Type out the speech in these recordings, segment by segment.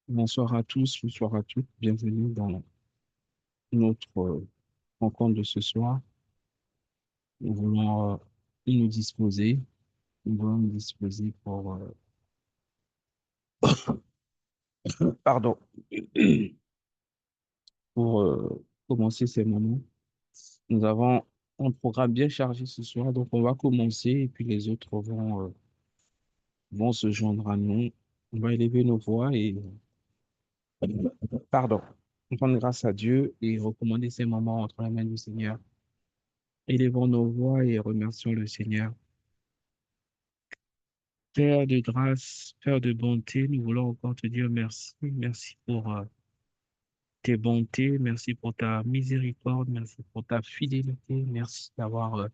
Bonsoir à tous, bonsoir à toutes. Bienvenue dans notre rencontre de ce soir. Nous voulons nous disposer, nous voulons nous disposer pour, pardon, pour commencer ces moments. Nous avons un programme bien chargé ce soir, donc on va commencer et puis les autres vont se joindre à nous. On va élever nos voix et, pardon, rendre grâce à Dieu et recommander ces moments entre les mains du Seigneur. Élevons nos voix et remercions le Seigneur. Père de grâce, Père de bonté, nous voulons encore te dire merci. Merci pour tes bontés, merci pour ta miséricorde, merci pour ta fidélité, merci d'avoir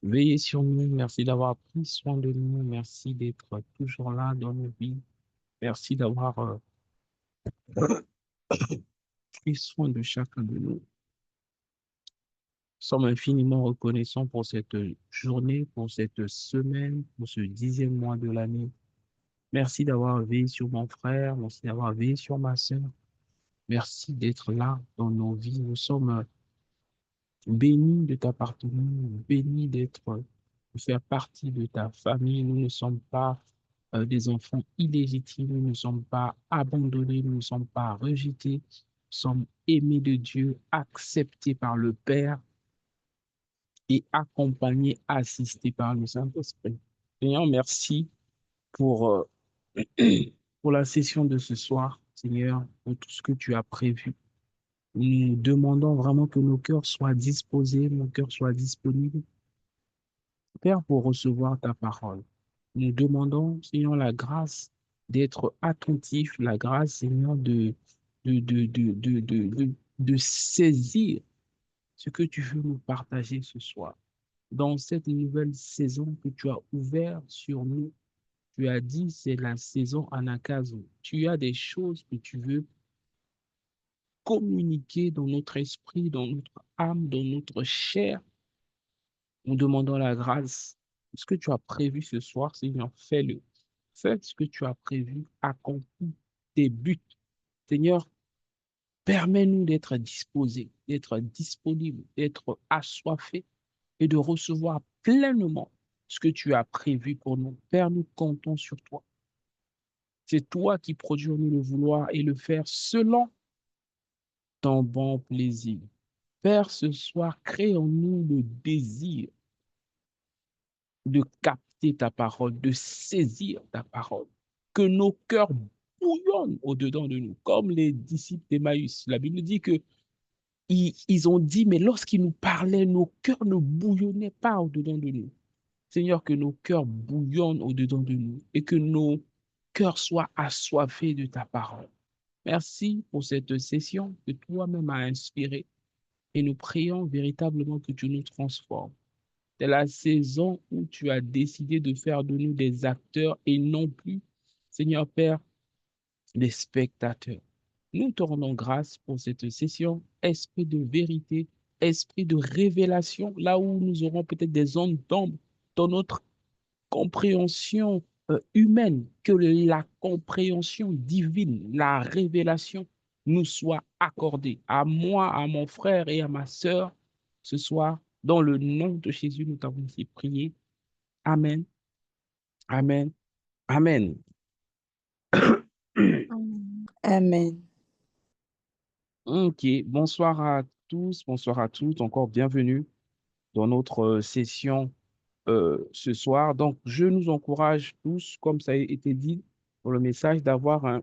veillé sur nous, merci d'avoir pris soin de nous, merci d'être toujours là dans nos vies, merci d'avoir pris soin de chacun de nous. Nous sommes infiniment reconnaissants pour cette journée, pour cette semaine, pour ce 10e mois de l'année. Merci d'avoir veillé sur mon frère, merci d'avoir veillé sur ma sœur. Merci d'être là dans nos vies. Nous sommes bénis de t'appartenir, bénis de faire partie de ta famille. Nous ne sommes pas des enfants illégitimes, nous ne sommes pas abandonnés, nous ne sommes pas rejetés. Nous sommes aimés de Dieu, acceptés par le Père et accompagnés, assistés par le Saint-Esprit. Seigneur, merci pour, pour la session de ce soir, Seigneur, pour tout ce que tu as prévu. Nous demandons vraiment que nos cœurs soient disposés, nos cœurs soient disponibles, Père, pour recevoir ta parole. Nous demandons, Seigneur, la grâce d'être attentifs, la grâce, Seigneur, de saisir ce que tu veux nous partager ce soir. Dans cette nouvelle saison que tu as ouverte sur nous, tu as dit, c'est la saison Anakazo. Tu as des choses que tu veux communiquer dans notre esprit, dans notre âme, dans notre chair. Nous demandons la grâce. Ce que tu as prévu ce soir, Seigneur, fais-le. Fais ce que tu as prévu, accomplis tes buts. Seigneur, permets-nous d'être disposés, d'être disponibles, d'être assoiffés et de recevoir pleinement ce que tu as prévu pour nous. Père, nous comptons sur toi. C'est toi qui produis en nous le vouloir et le faire selon ton bon plaisir. Père, ce soir, crée en nous le désir de capter ta parole, de saisir ta parole, que nos cœurs bouillonnent au-dedans de nous, comme les disciples d'Emmaüs. La Bible dit que ils ont dit, mais lorsqu'ils nous parlaient, nos cœurs ne bouillonnaient pas au-dedans de nous. Seigneur, que nos cœurs bouillonnent au-dedans de nous et que nos cœurs soient assoiffés de ta parole. Merci pour cette session que toi-même as inspirée et nous prions véritablement que tu nous transformes. C'est la saison où tu as décidé de faire de nous des acteurs et non plus, Seigneur Père, des spectateurs. Nous te rendons grâce pour cette session, esprit de vérité, esprit de révélation, là où nous aurons peut-être des zones d'ombre dans notre compréhension humaine, que la compréhension divine, la révélation nous soit accordée à moi, à mon frère et à ma sœur ce soir. Dans le nom de Jésus, nous t'avons ainsi prié. Amen, amen, amen. Amen. Ok, bonsoir à tous, bonsoir à toutes, encore bienvenue dans notre session ce soir. Donc, je nous encourage tous, comme ça a été dit pour le message, d'avoir un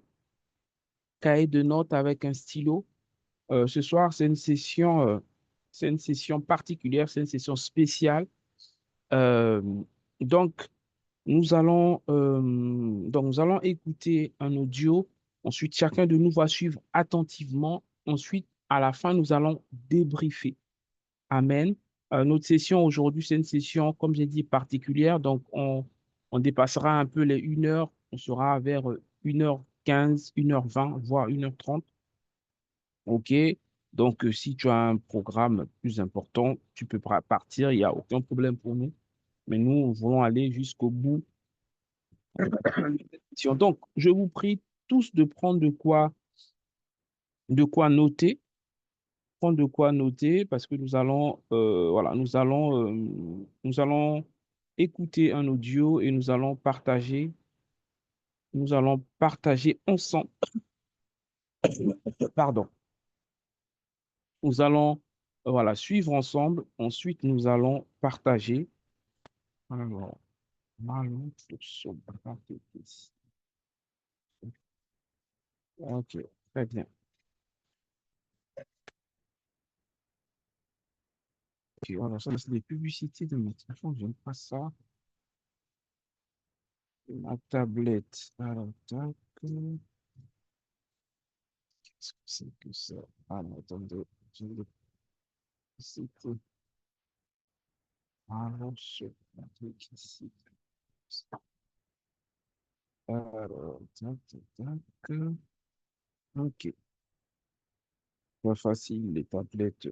cahier de notes avec un stylo. Ce soir, c'est une session particulière, c'est une session spéciale. Euh, donc, nous allons écouter un audio. Ensuite, chacun de nous va suivre attentivement. Ensuite, à la fin, nous allons débriefer. Amen. Notre session aujourd'hui, c'est une session, comme j'ai dit, particulière. Donc, on dépassera un peu les 1 heure. On sera vers 1h15, 1h20, voire 1h30. OK? Donc, si tu as un programme plus important, tu peux partir. Il n'y a aucun problème pour nous. Mais nous voulons aller jusqu'au bout. Donc, je vous prie tous de prendre de quoi noter, prendre de quoi noter parce que nous allons, voilà, nous allons écouter un audio et nous allons partager ensemble, pardon, nous allons, voilà, suivre ensemble. Ensuite, nous allons partager. Alors, malnutrition. Ok, très bien. Ok, voilà, ça, c'est des publicités de méditation. J'aime pas ça. La tablette. Alors, tac. Qu'est-ce que c'est que ça? Ah, non, attendez. J'ai des publicités. Alors, un truc ici. Alors, tac, tac, tac. Ok, pas facile, les tablettes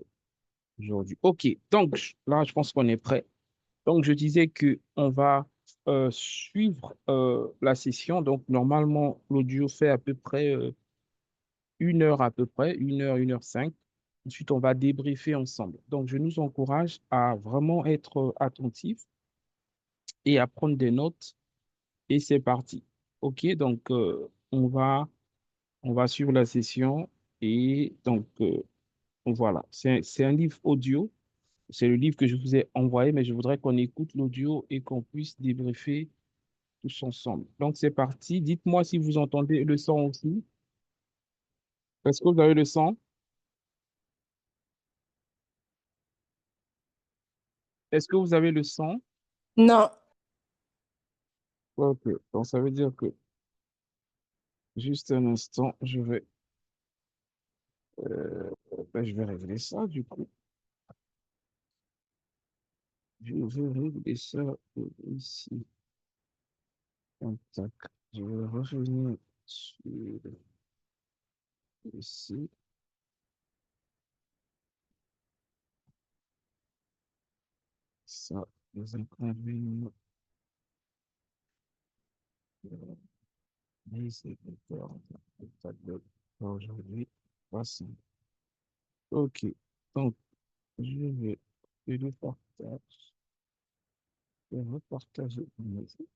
aujourd'hui. Ok, donc là, je pense qu'on est prêt. Donc, je disais que on va suivre la session. Donc, normalement, l'audio fait à peu près 1 heure à peu près, 1 heure 5. Ensuite, on va débriefer ensemble. Donc, je nous encourage à vraiment être attentifs et à prendre des notes. Et c'est parti. OK, donc on va suivre la session. Et donc, voilà, c'est un livre audio. C'est le livre que je vous ai envoyé, mais je voudrais qu'on écoute l'audio et qu'on puisse débriefer tous ensemble. Donc, c'est parti. Dites-moi si vous entendez le son aussi. Est-ce que vous avez le son? Est-ce que vous avez le son? Non. Ok, donc ça veut dire que juste un instant, je vais régler ça du coup. Je vais régler ça ici. Donc, tac. Je vais revenir sur ici. Ça, les inconvénients. Les écouteurs, le tableau pour aujourd'hui. Voici. Ok, donc je vais le partage. Je vais repartager ici.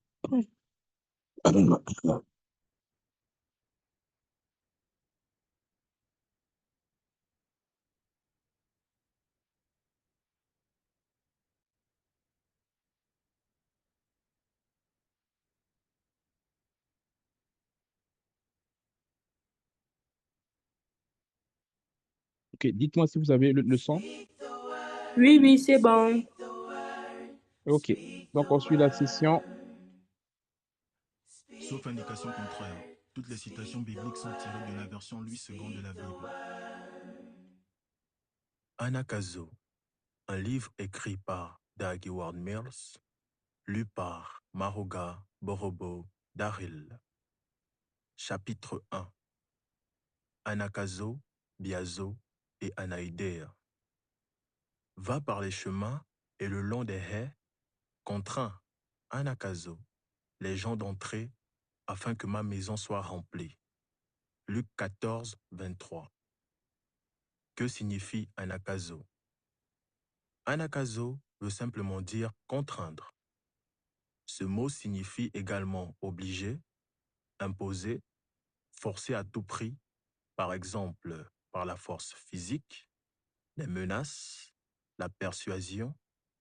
Ok, dites-moi si vous avez le son. Oui, oui, c'est bon. Ok, donc on suit la session. Sauf indication contraire, toutes les citations bibliques sont tirées de la version Louis II de la Bible. Anakazo, un livre écrit par Dag Heward Mills, lu par Mahoga Borobo Daril. Chapitre 1. Anakazo, Biazo et Anaïdea. Va par les chemins et le long des haies, contrains, Anakazo, les gens d'entrer, afin que ma maison soit remplie. Luc 14, 23. Que signifie anakazo? Anakazo veut simplement dire contraindre. Ce mot signifie également obliger, imposer, forcer à tout prix, par exemple par la force physique, les menaces, la persuasion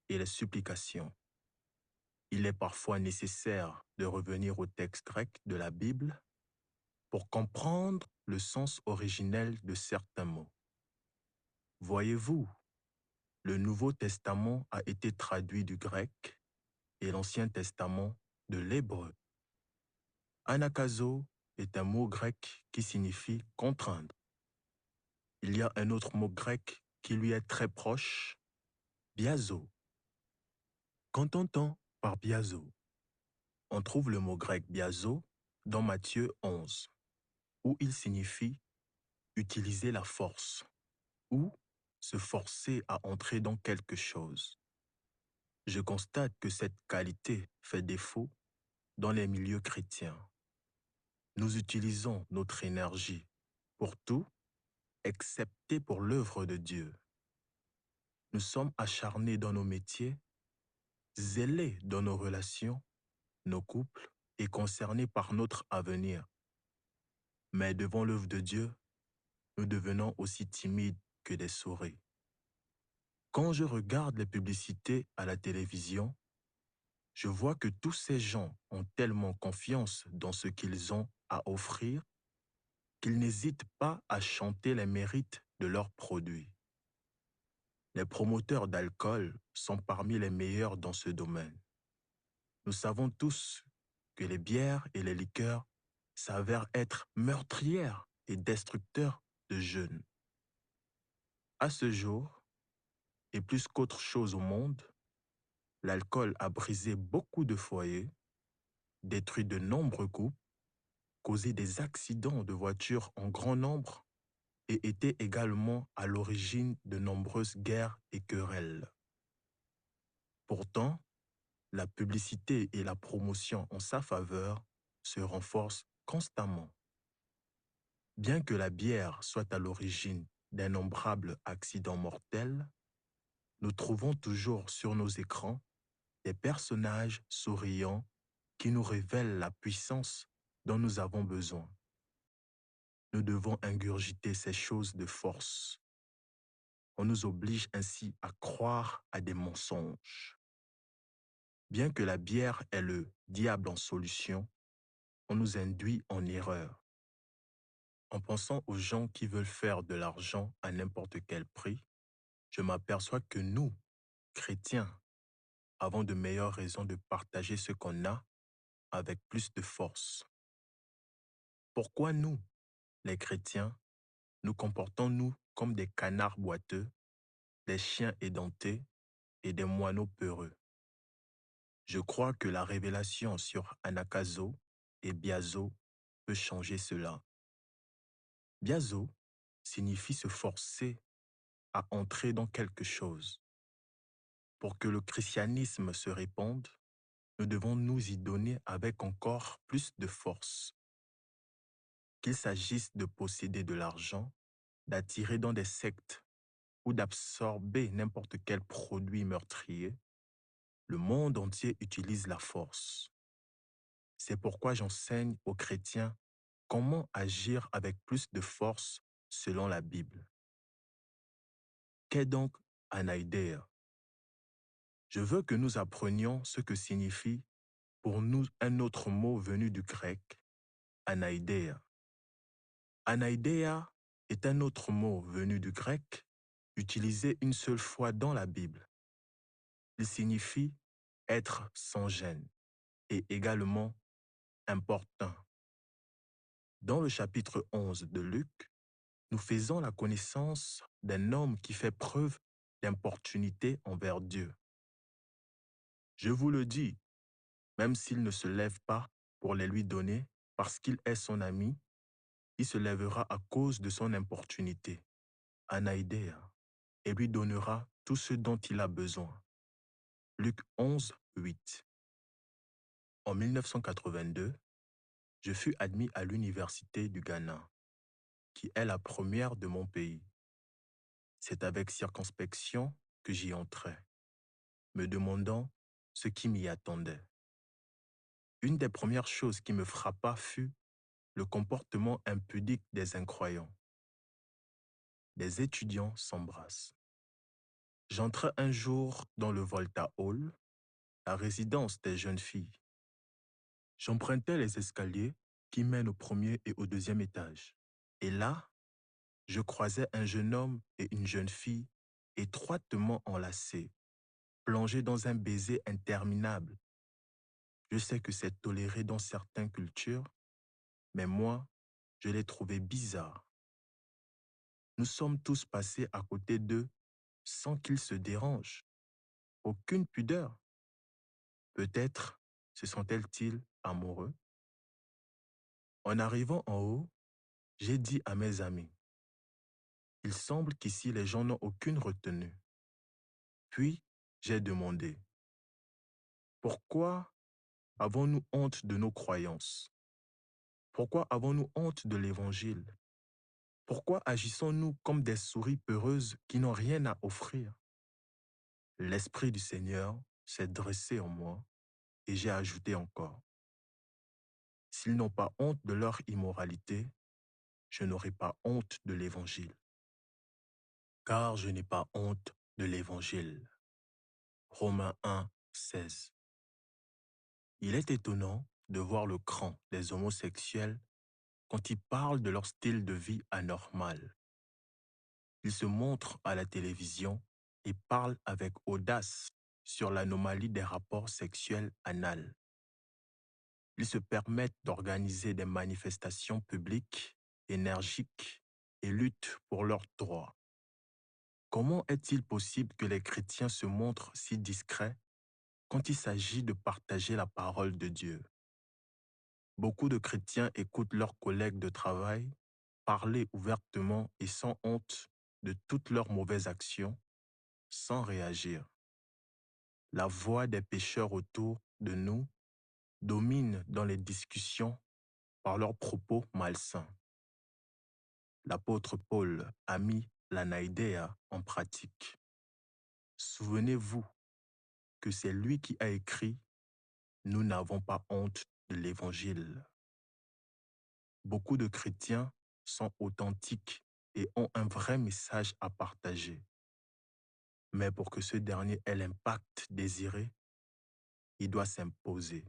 et les supplications. Il est parfois nécessaire de revenir au texte grec de la Bible pour comprendre le sens originel de certains mots. Voyez-vous, le Nouveau Testament a été traduit du grec et l'Ancien Testament de l'hébreu. Anakazo est un mot grec qui signifie contraindre. Il y a un autre mot grec qui lui est très proche, biazo. Qu'entend-on par biazo? On trouve le mot grec biazo dans Matthieu 11, où il signifie utiliser la force ou se forcer à entrer dans quelque chose. Je constate que cette qualité fait défaut dans les milieux chrétiens. Nous utilisons notre énergie pour tout, excepté pour l'œuvre de Dieu. Nous sommes acharnés dans nos métiers, zélés dans nos relations, nos couples et concernés par notre avenir. Mais devant l'œuvre de Dieu, nous devenons aussi timides que des souris. Quand je regarde les publicités à la télévision, je vois que tous ces gens ont tellement confiance dans ce qu'ils ont à offrir qu'ils n'hésitent pas à chanter les mérites de leurs produits. Les promoteurs d'alcool sont parmi les meilleurs dans ce domaine. Nous savons tous que les bières et les liqueurs s'avèrent être meurtrières et destructeurs de jeunes. À ce jour, et plus qu'autre chose au monde, l'alcool a brisé beaucoup de foyers, détruit de nombreux couples, causé des accidents de voitures en grand nombre et était également à l'origine de nombreuses guerres et querelles. Pourtant, la publicité et la promotion en sa faveur se renforcent constamment. Bien que la bière soit à l'origine d'innombrables accidents mortels, nous trouvons toujours sur nos écrans des personnages souriants qui nous révèlent la puissance dont nous avons besoin. Nous devons ingurgiter ces choses de force. On nous oblige ainsi à croire à des mensonges. Bien que la bière est le diable en solution, on nous induit en erreur. En pensant aux gens qui veulent faire de l'argent à n'importe quel prix, je m'aperçois que nous, chrétiens, avons de meilleures raisons de partager ce qu'on a avec plus de force. Pourquoi nous, les chrétiens, nous comportons-nous comme des canards boiteux, des chiens édentés et des moineaux peureux? Je crois que la révélation sur Anakazo et Biazo peut changer cela. Biazo signifie se forcer à entrer dans quelque chose. Pour que le christianisme se répande, nous devons nous y donner avec encore plus de force. Qu'il s'agisse de posséder de l'argent, d'attirer dans des sectes ou d'absorber n'importe quel produit meurtrier, le monde entier utilise la force. C'est pourquoi j'enseigne aux chrétiens comment agir avec plus de force selon la Bible. Qu'est donc anaïdéa? Je veux que nous apprenions ce que signifie pour nous un autre mot venu du grec, anaïdéa. Anaïdéa est un autre mot venu du grec, utilisé une seule fois dans la Bible. Il signifie être sans gêne et également importun. Dans le chapitre 11 de Luc, nous faisons la connaissance d'un homme qui fait preuve d'importunité envers Dieu. Je vous le dis, même s'il ne se lève pas pour les lui donner parce qu'il est son ami, il se lèvera à cause de son importunité, anaïdéa, et lui donnera tout ce dont il a besoin. Luc 11, 8. En 1982, je fus admis à l'Université du Ghana, qui est la première de mon pays. C'est avec circonspection que j'y entrai, me demandant ce qui m'y attendait. Une des premières choses qui me frappa fut le comportement impudique des incroyants. Des étudiants s'embrassent. J'entrai un jour dans le Volta Hall, la résidence des jeunes filles. J'empruntais les escaliers qui mènent au premier et au deuxième étage. Et là, je croisais un jeune homme et une jeune fille étroitement enlacés, plongés dans un baiser interminable. Je sais que c'est toléré dans certaines cultures, mais moi, je l'ai trouvé bizarre. Nous sommes tous passés à côté d'eux sans qu'ils se dérangent. Aucune pudeur. Peut-être se sentaient-ils amoureux? En arrivant en haut, j'ai dit à mes amis, il semble qu'ici les gens n'ont aucune retenue. Puis, j'ai demandé, pourquoi avons-nous honte de nos croyances? Pourquoi avons-nous honte de l'Évangile? Pourquoi agissons-nous comme des souris peureuses qui n'ont rien à offrir? L'Esprit du Seigneur s'est dressé en moi et j'ai ajouté encore. S'ils n'ont pas honte de leur immoralité, je n'aurai pas honte de l'Évangile. Car je n'ai pas honte de l'Évangile. Romains 1, 16. Il est étonnant de voir le cran des homosexuels quand ils parlent de leur style de vie anormal. Ils se montrent à la télévision et parlent avec audace sur l'anomalie des rapports sexuels anals. Ils se permettent d'organiser des manifestations publiques, énergiques et luttent pour leurs droits. Comment est-il possible que les chrétiens se montrent si discrets quand il s'agit de partager la parole de Dieu? Beaucoup de chrétiens écoutent leurs collègues de travail parler ouvertement et sans honte de toutes leurs mauvaises actions, sans réagir. La voix des pécheurs autour de nous domine dans les discussions par leurs propos malsains. L'apôtre Paul a mis l'anaïdéa en pratique. Souvenez-vous que c'est lui qui a écrit « Nous n'avons pas honte de l'Évangile ». Beaucoup de chrétiens sont authentiques et ont un vrai message à partager. Mais pour que ce dernier ait l'impact désiré, il doit s'imposer.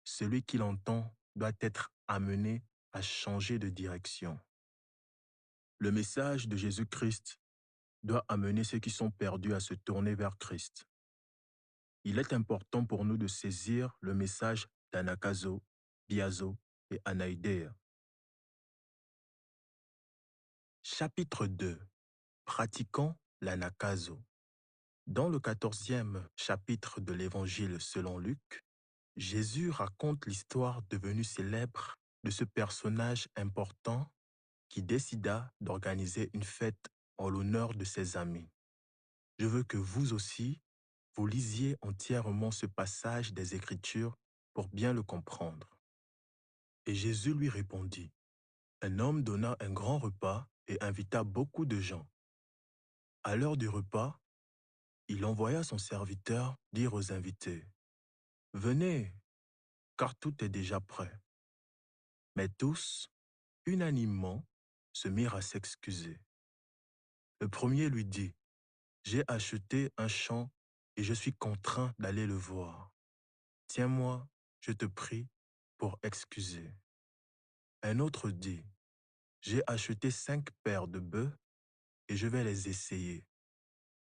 Celui qui l'entend doit être amené à changer de direction. Le message de Jésus-Christ doit amener ceux qui sont perdus à se tourner vers Christ. Il est important pour nous de saisir le message d'Anakazo, Biazo et Anaïdéa. Chapitre 2. Pratiquons l'Anakazo. Dans le 14e chapitre de l'Évangile selon Luc, Jésus raconte l'histoire devenue célèbre de ce personnage important qui décida d'organiser une fête en l'honneur de ses amis. Je veux que vous aussi, vous lisiez entièrement ce passage des Écritures pour bien le comprendre. Et Jésus lui répondit, « Un homme donna un grand repas et invita beaucoup de gens. À l'heure du repas, il envoya son serviteur dire aux invités, « Venez, car tout est déjà prêt. » Mais tous, unanimement, se mirent à s'excuser. Le premier lui dit, « J'ai acheté un champ et je suis contraint d'aller le voir. Tiens-moi, je te prie, pour excuser. » Un autre dit, « J'ai acheté 5 paires de bœufs et je vais les essayer.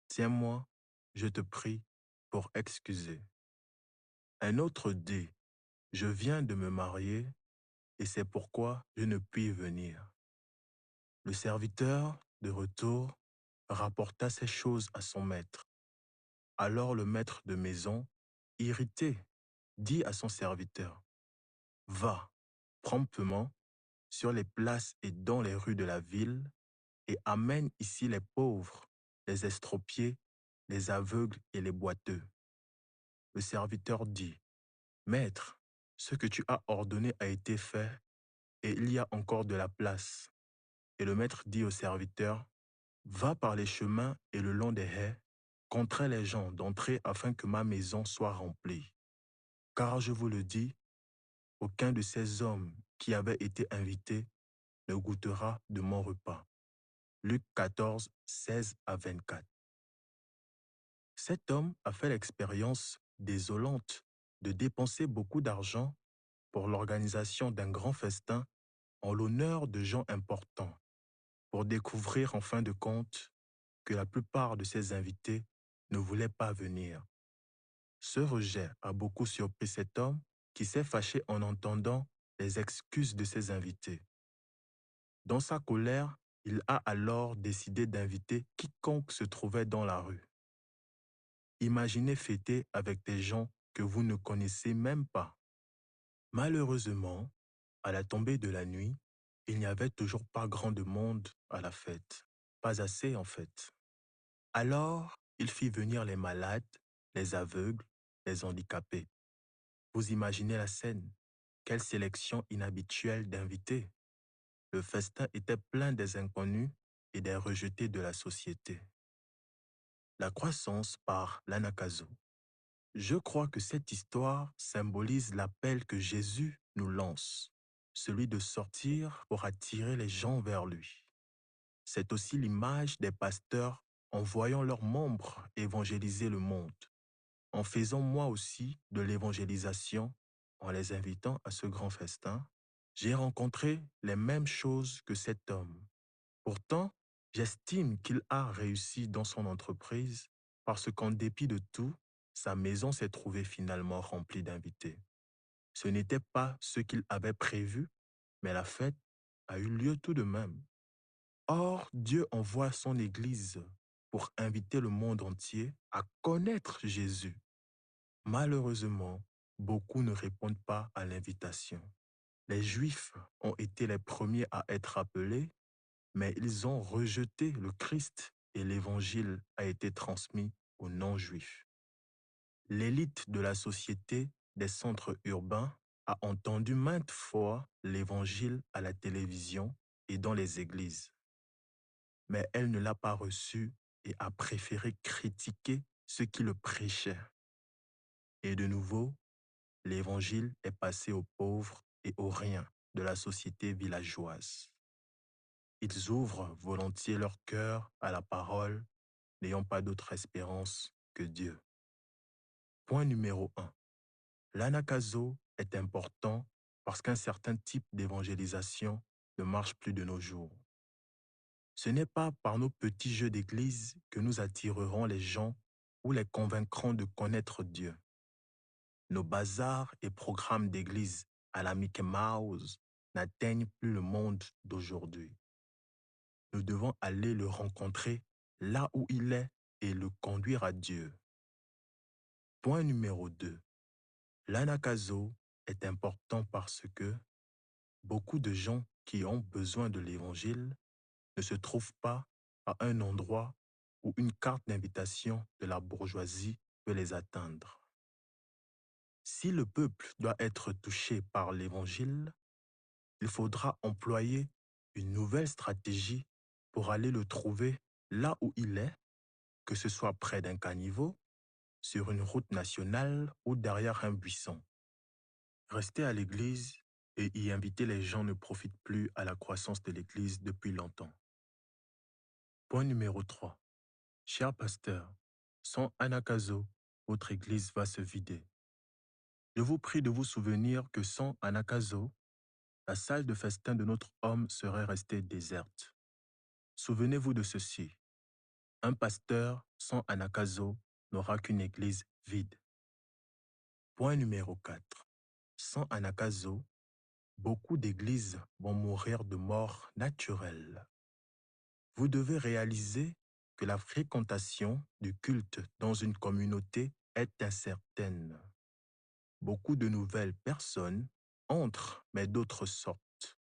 Tiens-moi, je te prie, pour excuser. » Un autre dit, « Je viens de me marier et c'est pourquoi je ne puis venir. » Le serviteur, de retour, rapporta ces choses à son maître. Alors le maître de maison, irrité, dit à son serviteur, « Va, promptement, sur les places et dans les rues de la ville, et amène ici les pauvres, les estropiés, les aveugles et les boiteux. » Le serviteur dit, « Maître, ce que tu as ordonné a été fait, et il y a encore de la place. » Et le maître dit au serviteur, « Va par les chemins et le long des haies, contrains les gens d'entrer afin que ma maison soit remplie. Car je vous le dis, aucun de ces hommes qui avaient été invités ne goûtera de mon repas. » Luc 14, 16 à 24. Cet homme a fait l'expérience désolante de dépenser beaucoup d'argent pour l'organisation d'un grand festin en l'honneur de gens importants, pour découvrir en fin de compte que la plupart de ses invités ne voulaient pas venir. Ce rejet a beaucoup surpris cet homme qui s'est fâché en entendant les excuses de ses invités. Dans sa colère, il a alors décidé d'inviter quiconque se trouvait dans la rue. Imaginez fêter avec des gens que vous ne connaissez même pas. Malheureusement, à la tombée de la nuit, il n'y avait toujours pas grand de monde à la fête. Pas assez en fait. Alors, il fit venir les malades, les aveugles, les handicapés. Vous imaginez la scène. Quelle sélection inhabituelle d'invités. Le festin était plein des inconnus et des rejetés de la société. La croissance par l'anakazo. Je crois que cette histoire symbolise l'appel que Jésus nous lance, celui de sortir pour attirer les gens vers lui. C'est aussi l'image des pasteurs envoyant leurs membres évangéliser le monde, en faisant moi aussi de l'évangélisation, en les invitant à ce grand festin. J'ai rencontré les mêmes choses que cet homme. Pourtant, j'estime qu'il a réussi dans son entreprise parce qu'en dépit de tout, sa maison s'est trouvée finalement remplie d'invités. Ce n'était pas ce qu'il avait prévu, mais la fête a eu lieu tout de même. Or, Dieu envoie son Église pour inviter le monde entier à connaître Jésus. Malheureusement, beaucoup ne répondent pas à l'invitation. Les Juifs ont été les premiers à être appelés, mais ils ont rejeté le Christ et l'Évangile a été transmis aux non-Juifs. L'élite de la société des centres urbains a entendu maintes fois l'Évangile à la télévision et dans les églises. Mais elle ne l'a pas reçu et a préféré critiquer ceux qui le prêchaient. Et de nouveau, l'Évangile est passé aux pauvres et aux riens de la société villageoise. Ils ouvrent volontiers leur cœur à la parole, n'ayant pas d'autre espérance que Dieu. Point numéro 1. L'anakazo est important parce qu'un certain type d'évangélisation ne marche plus de nos jours. Ce n'est pas par nos petits jeux d'église que nous attirerons les gens ou les convaincrons de connaître Dieu. Nos bazars et programmes d'église à la Mickey Mouse n'atteignent plus le monde d'aujourd'hui. Nous devons aller le rencontrer là où il est et le conduire à Dieu. Point numéro 2. L'anakazo est important parce que beaucoup de gens qui ont besoin de l'Évangile ne se trouvent pas à un endroit où une carte d'invitation de la bourgeoisie peut les atteindre. Si le peuple doit être touché par l'Évangile, il faudra employer une nouvelle stratégie pour aller le trouver là où il est, que ce soit près d'un caniveau, sur une route nationale ou derrière un buisson. Rester à l'église et y inviter les gens ne profite plus à la croissance de l'église depuis longtemps. Point numéro 3. Cher pasteur, sans anakazo, votre église va se vider. Je vous prie de vous souvenir que sans anakazo, la salle de festin de notre homme serait restée déserte. Souvenez-vous de ceci. Un pasteur sans anakazo n'aura qu'une église vide. Point numéro 4. Sans anakazo, beaucoup d'églises vont mourir de mort naturelle. Vous devez réaliser que la fréquentation du culte dans une communauté est incertaine. Beaucoup de nouvelles personnes entrent, mais d'autres sortent.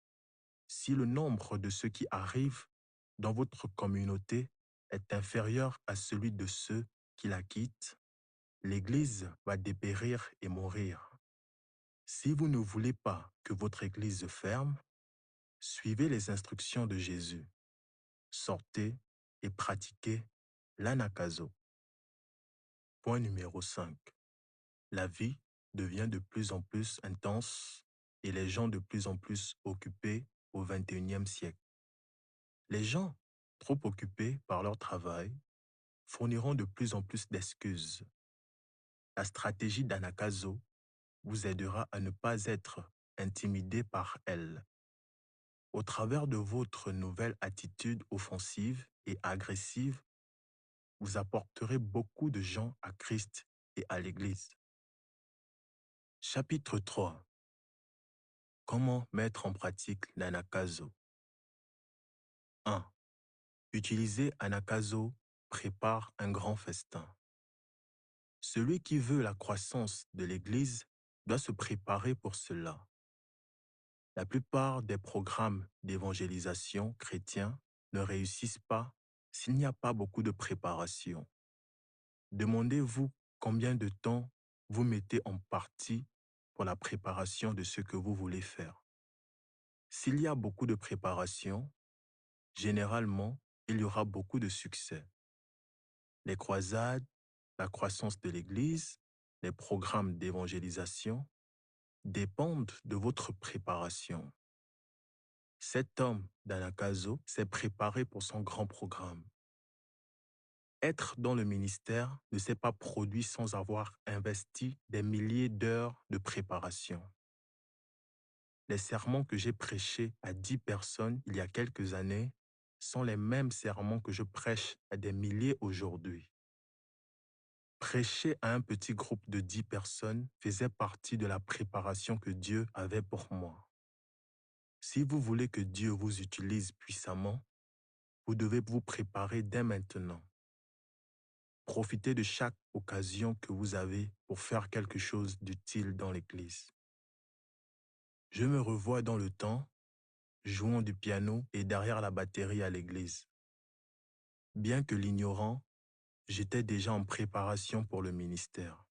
Si le nombre de ceux qui arrivent dans votre communauté est inférieur à celui de ceux qui la quittent, l'Église va dépérir et mourir. Si vous ne voulez pas que votre Église ferme, suivez les instructions de Jésus. Sortez et pratiquez l'anakazo. Point numéro 5. La vie devient de plus en plus intense et les gens de plus en plus occupés au XXIe siècle. Les gens, trop occupés par leur travail, fourniront de plus en plus d'excuses. La stratégie d'anakazo vous aidera à ne pas être intimidé par elle. Au travers de votre nouvelle attitude offensive et agressive, vous apporterez beaucoup de gens à Christ et à l'Église. Chapitre 3. Comment mettre en pratique l'anakazo? 1. Utiliser anakazo prépare un grand festin. Celui qui veut la croissance de l'Église doit se préparer pour cela. La plupart des programmes d'évangélisation chrétiens ne réussissent pas s'il n'y a pas beaucoup de préparation. Demandez-vous combien de temps vous mettez en partie pour la préparation de ce que vous voulez faire. S'il y a beaucoup de préparation, généralement, il y aura beaucoup de succès. Les croisades, la croissance de l'Église, les programmes d'évangélisation dépendent de votre préparation. Cet homme d'Anakazo s'est préparé pour son grand programme. Être dans le ministère ne s'est pas produit sans avoir investi des milliers d'heures de préparation. Les sermons que j'ai prêchés à 10 personnes il y a quelques années sont les mêmes sermons que je prêche à des milliers aujourd'hui. Prêcher à un petit groupe de 10 personnes faisait partie de la préparation que Dieu avait pour moi. Si vous voulez que Dieu vous utilise puissamment, vous devez vous préparer dès maintenant. Profitez de chaque occasion que vous avez pour faire quelque chose d'utile dans l'Église. Je me revois dans le temps, jouant du piano et derrière la batterie à l'Église. Bien que l'ignorant, j'étais déjà en préparation pour le ministère.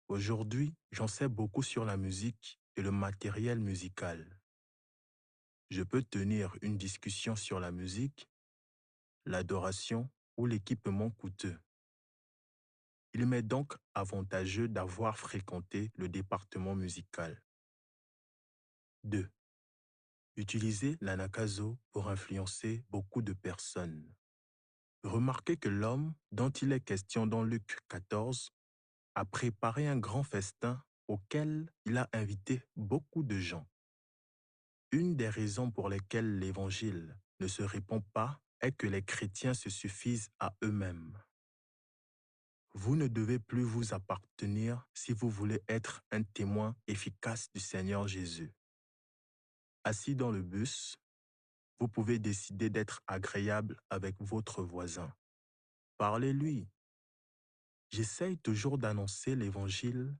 Aujourd'hui, j'en sais beaucoup sur la musique et le matériel musical. Je peux tenir une discussion sur la musique, l'adoration ou l'équipement coûteux. Il m'est donc avantageux d'avoir fréquenté le département musical. 2. Utiliser l'anakazo pour influencer beaucoup de personnes. Remarquez que l'homme dont il est question dans Luc 14 a préparé un grand festin auquel il a invité beaucoup de gens. Une des raisons pour lesquelles l'Évangile ne se répand pas est que les chrétiens se suffisent à eux-mêmes. Vous ne devez plus vous appartenir si vous voulez être un témoin efficace du Seigneur Jésus. Assis dans le bus, vous pouvez décider d'être agréable avec votre voisin. Parlez-lui. J'essaye toujours d'annoncer l'Évangile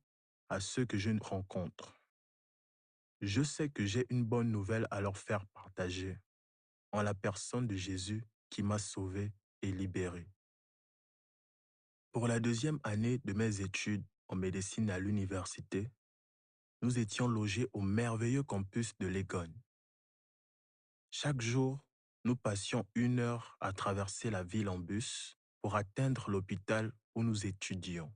à ceux que je rencontre. Je sais que j'ai une bonne nouvelle à leur faire partager, en la personne de Jésus qui m'a sauvé et libéré. Pour la 2e année de mes études en médecine à l'université, nous étions logés au merveilleux campus de Legon. Chaque jour, nous passions 1 heure à traverser la ville en bus pour atteindre l'hôpital où nous étudions.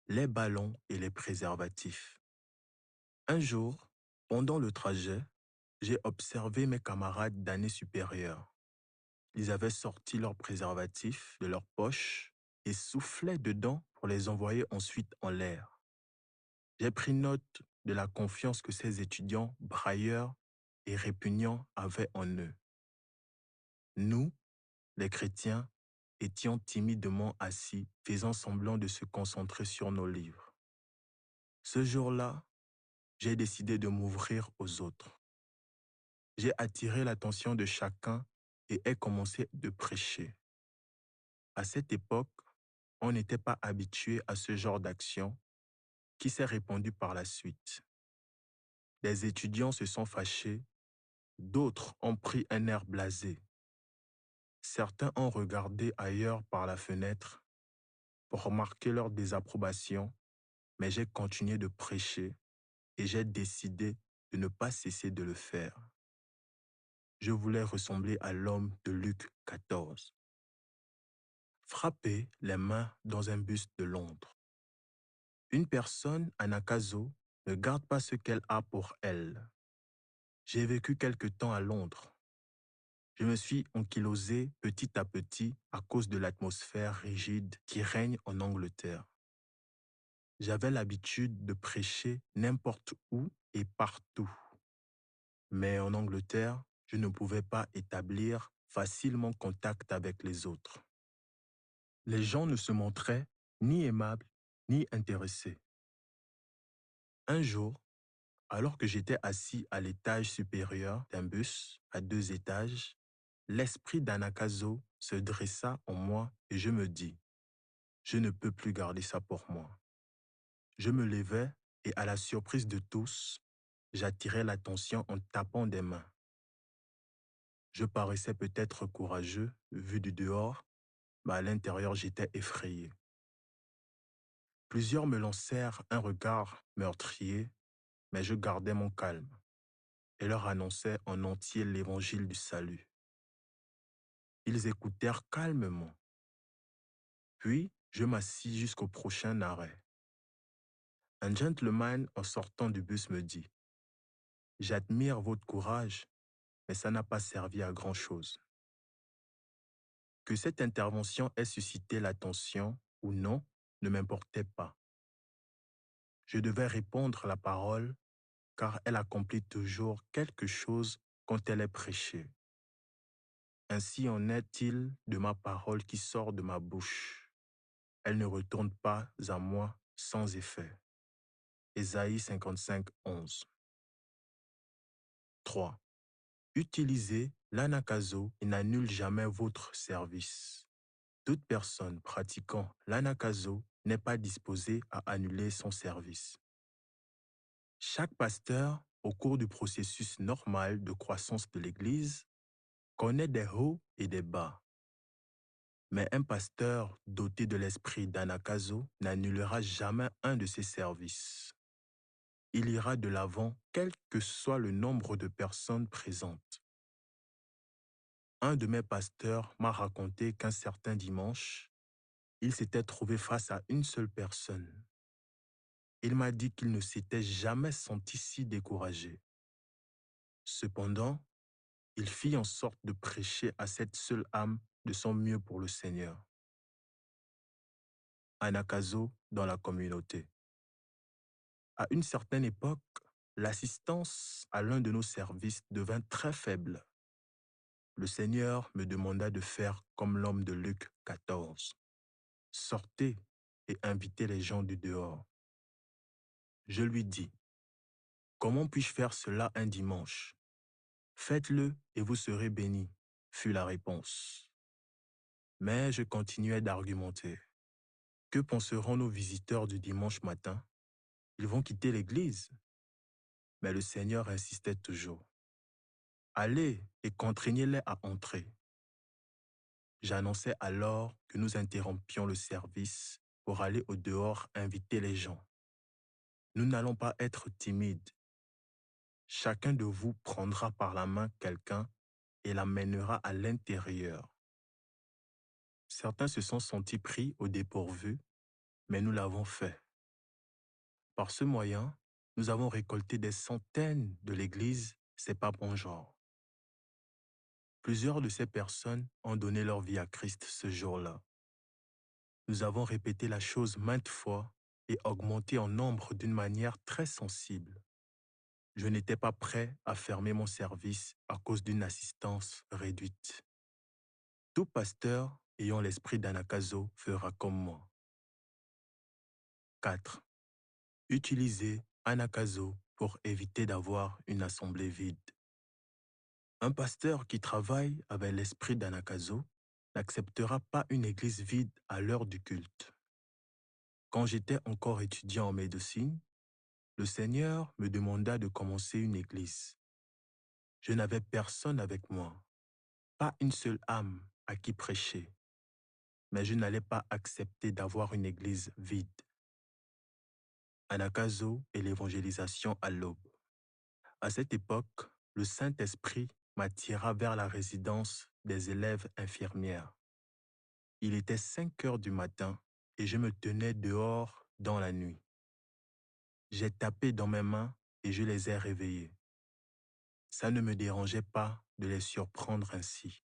Les ballons et les préservatifs. Un jour, pendant le trajet, j'ai observé mes camarades d'année supérieure. Ils avaient sorti leurs préservatifs de leur poche et soufflaient dedans pour les envoyer ensuite en l'air. J'ai pris note de la confiance que ces étudiants brailleurs et répugnants avaient en eux. Nous, les chrétiens, étions timidement assis, faisant semblant de se concentrer sur nos livres. Ce jour-là, j'ai décidé de m'ouvrir aux autres. J'ai attiré l'attention de chacun et ai commencé de prêcher. À cette époque, on n'était pas habitué à ce genre d'action qui s'est répandu par la suite. Des étudiants se sont fâchés, d'autres ont pris un air blasé. Certains ont regardé ailleurs par la fenêtre pour remarquer leur désapprobation, mais j'ai continué de prêcher et j'ai décidé de ne pas cesser de le faire. Je voulais ressembler à l'homme de Luc 14. Frapper les mains dans un bus de Londres. Une personne à Nakazo ne garde pas ce qu'elle a pour elle. J'ai vécu quelque temps à Londres. Je me suis ankylosé petit à petit à cause de l'atmosphère rigide qui règne en Angleterre. J'avais l'habitude de prêcher n'importe où et partout. Mais en Angleterre, je ne pouvais pas établir facilement contact avec les autres. Les gens ne se montraient ni aimables ni intéressés. Un jour, alors que j'étais assis à l'étage supérieur d'un bus à 2 étages, l'esprit d'Anakazo se dressa en moi et je me dis, je ne peux plus garder ça pour moi. Je me levai et à la surprise de tous, j'attirai l'attention en tapant des mains. Je paraissais peut-être courageux vu du dehors, mais à l'intérieur j'étais effrayé. Plusieurs me lancèrent un regard meurtrier, mais je gardai mon calme et leur annonçai en entier l'évangile du salut. Ils écoutèrent calmement. Puis, je m'assis jusqu'au prochain arrêt. Un gentleman en sortant du bus me dit « J'admire votre courage, mais ça n'a pas servi à grand-chose. » Que cette intervention ait suscité l'attention ou non ne m'importait pas. Je devais répondre la parole car elle accomplit toujours quelque chose quand elle est prêchée. Ainsi en est-il de ma parole qui sort de ma bouche. Elle ne retourne pas à moi sans effet. Ésaïe 55, 11. 3. Utilisez l'anakazo et n'annule jamais votre service. Toute personne pratiquant l'anakazo n'est pas disposée à annuler son service. Chaque pasteur, au cours du processus normal de croissance de l'Église, connaît des hauts et des bas. Mais un pasteur doté de l'esprit d'anakazo n'annulera jamais un de ses services. Il ira de l'avant quel que soit le nombre de personnes présentes. Un de mes pasteurs m'a raconté qu'un certain dimanche, il s'était trouvé face à une seule personne. Il m'a dit qu'il ne s'était jamais senti si découragé. Cependant, il fit en sorte de prêcher à cette seule âme de son mieux pour le Seigneur. Anakazo dans la communauté. À une certaine époque, l'assistance à l'un de nos services devint très faible. Le Seigneur me demanda de faire comme l'homme de Luc 14. Sortez et invitez les gens du dehors. Je lui dis, comment puis-je faire cela un dimanche? Faites-le et vous serez bénis, fut la réponse. Mais je continuais d'argumenter. Que penseront nos visiteurs du dimanche matin? Ils vont quitter l'église. Mais le Seigneur insistait toujours. Allez et contraignez-les à entrer. J'annonçais alors que nous interrompions le service pour aller au dehors inviter les gens. Nous n'allons pas être timides. Chacun de vous prendra par la main quelqu'un et l'amènera à l'intérieur. Certains se sont sentis pris au dépourvu, mais nous l'avons fait. Par ce moyen, nous avons récolté des centaines de l'église, c'est pas bon genre. Plusieurs de ces personnes ont donné leur vie à Christ ce jour-là. Nous avons répété la chose maintes fois et augmenté en nombre d'une manière très sensible. Je n'étais pas prêt à fermer mon service à cause d'une assistance réduite. Tout pasteur ayant l'esprit d'Anakazo fera comme moi. 4. Utilisez Anakazo pour éviter d'avoir une assemblée vide. Un pasteur qui travaille avec l'esprit d'Anakazo n'acceptera pas une église vide à l'heure du culte. Quand j'étais encore étudiant en médecine, le Seigneur me demanda de commencer une église. Je n'avais personne avec moi, pas une seule âme à qui prêcher, mais je n'allais pas accepter d'avoir une église vide. Anakazo et l'évangélisation à l'aube. À cette époque, le Saint-Esprit m'attira vers la résidence des élèves infirmières. Il était 5 heures du matin et je me tenais dehors dans la nuit. J'ai tapé dans mes mains et je les ai réveillés. Ça ne me dérangeait pas de les surprendre ainsi.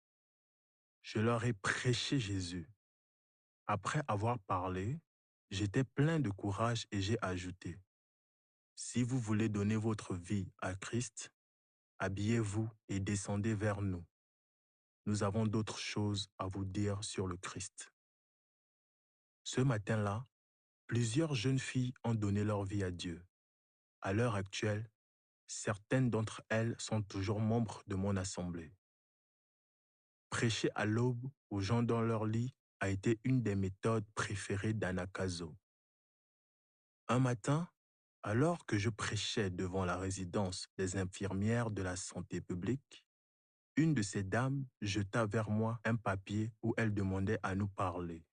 Je leur ai prêché Jésus. Après avoir parlé, j'étais plein de courage et j'ai ajouté, « Si vous voulez donner votre vie à Christ, habillez-vous et descendez vers nous. Nous avons d'autres choses à vous dire sur le Christ. » Ce matin-là, plusieurs jeunes filles ont donné leur vie à Dieu. À l'heure actuelle, certaines d'entre elles sont toujours membres de mon assemblée. Prêcher à l'aube aux gens dans leur lit a été une des méthodes préférées d'Anakazo. Un matin, alors que je prêchais devant la résidence des infirmières de la santé publique, une de ces dames jeta vers moi un papier où elle demandait à nous parler.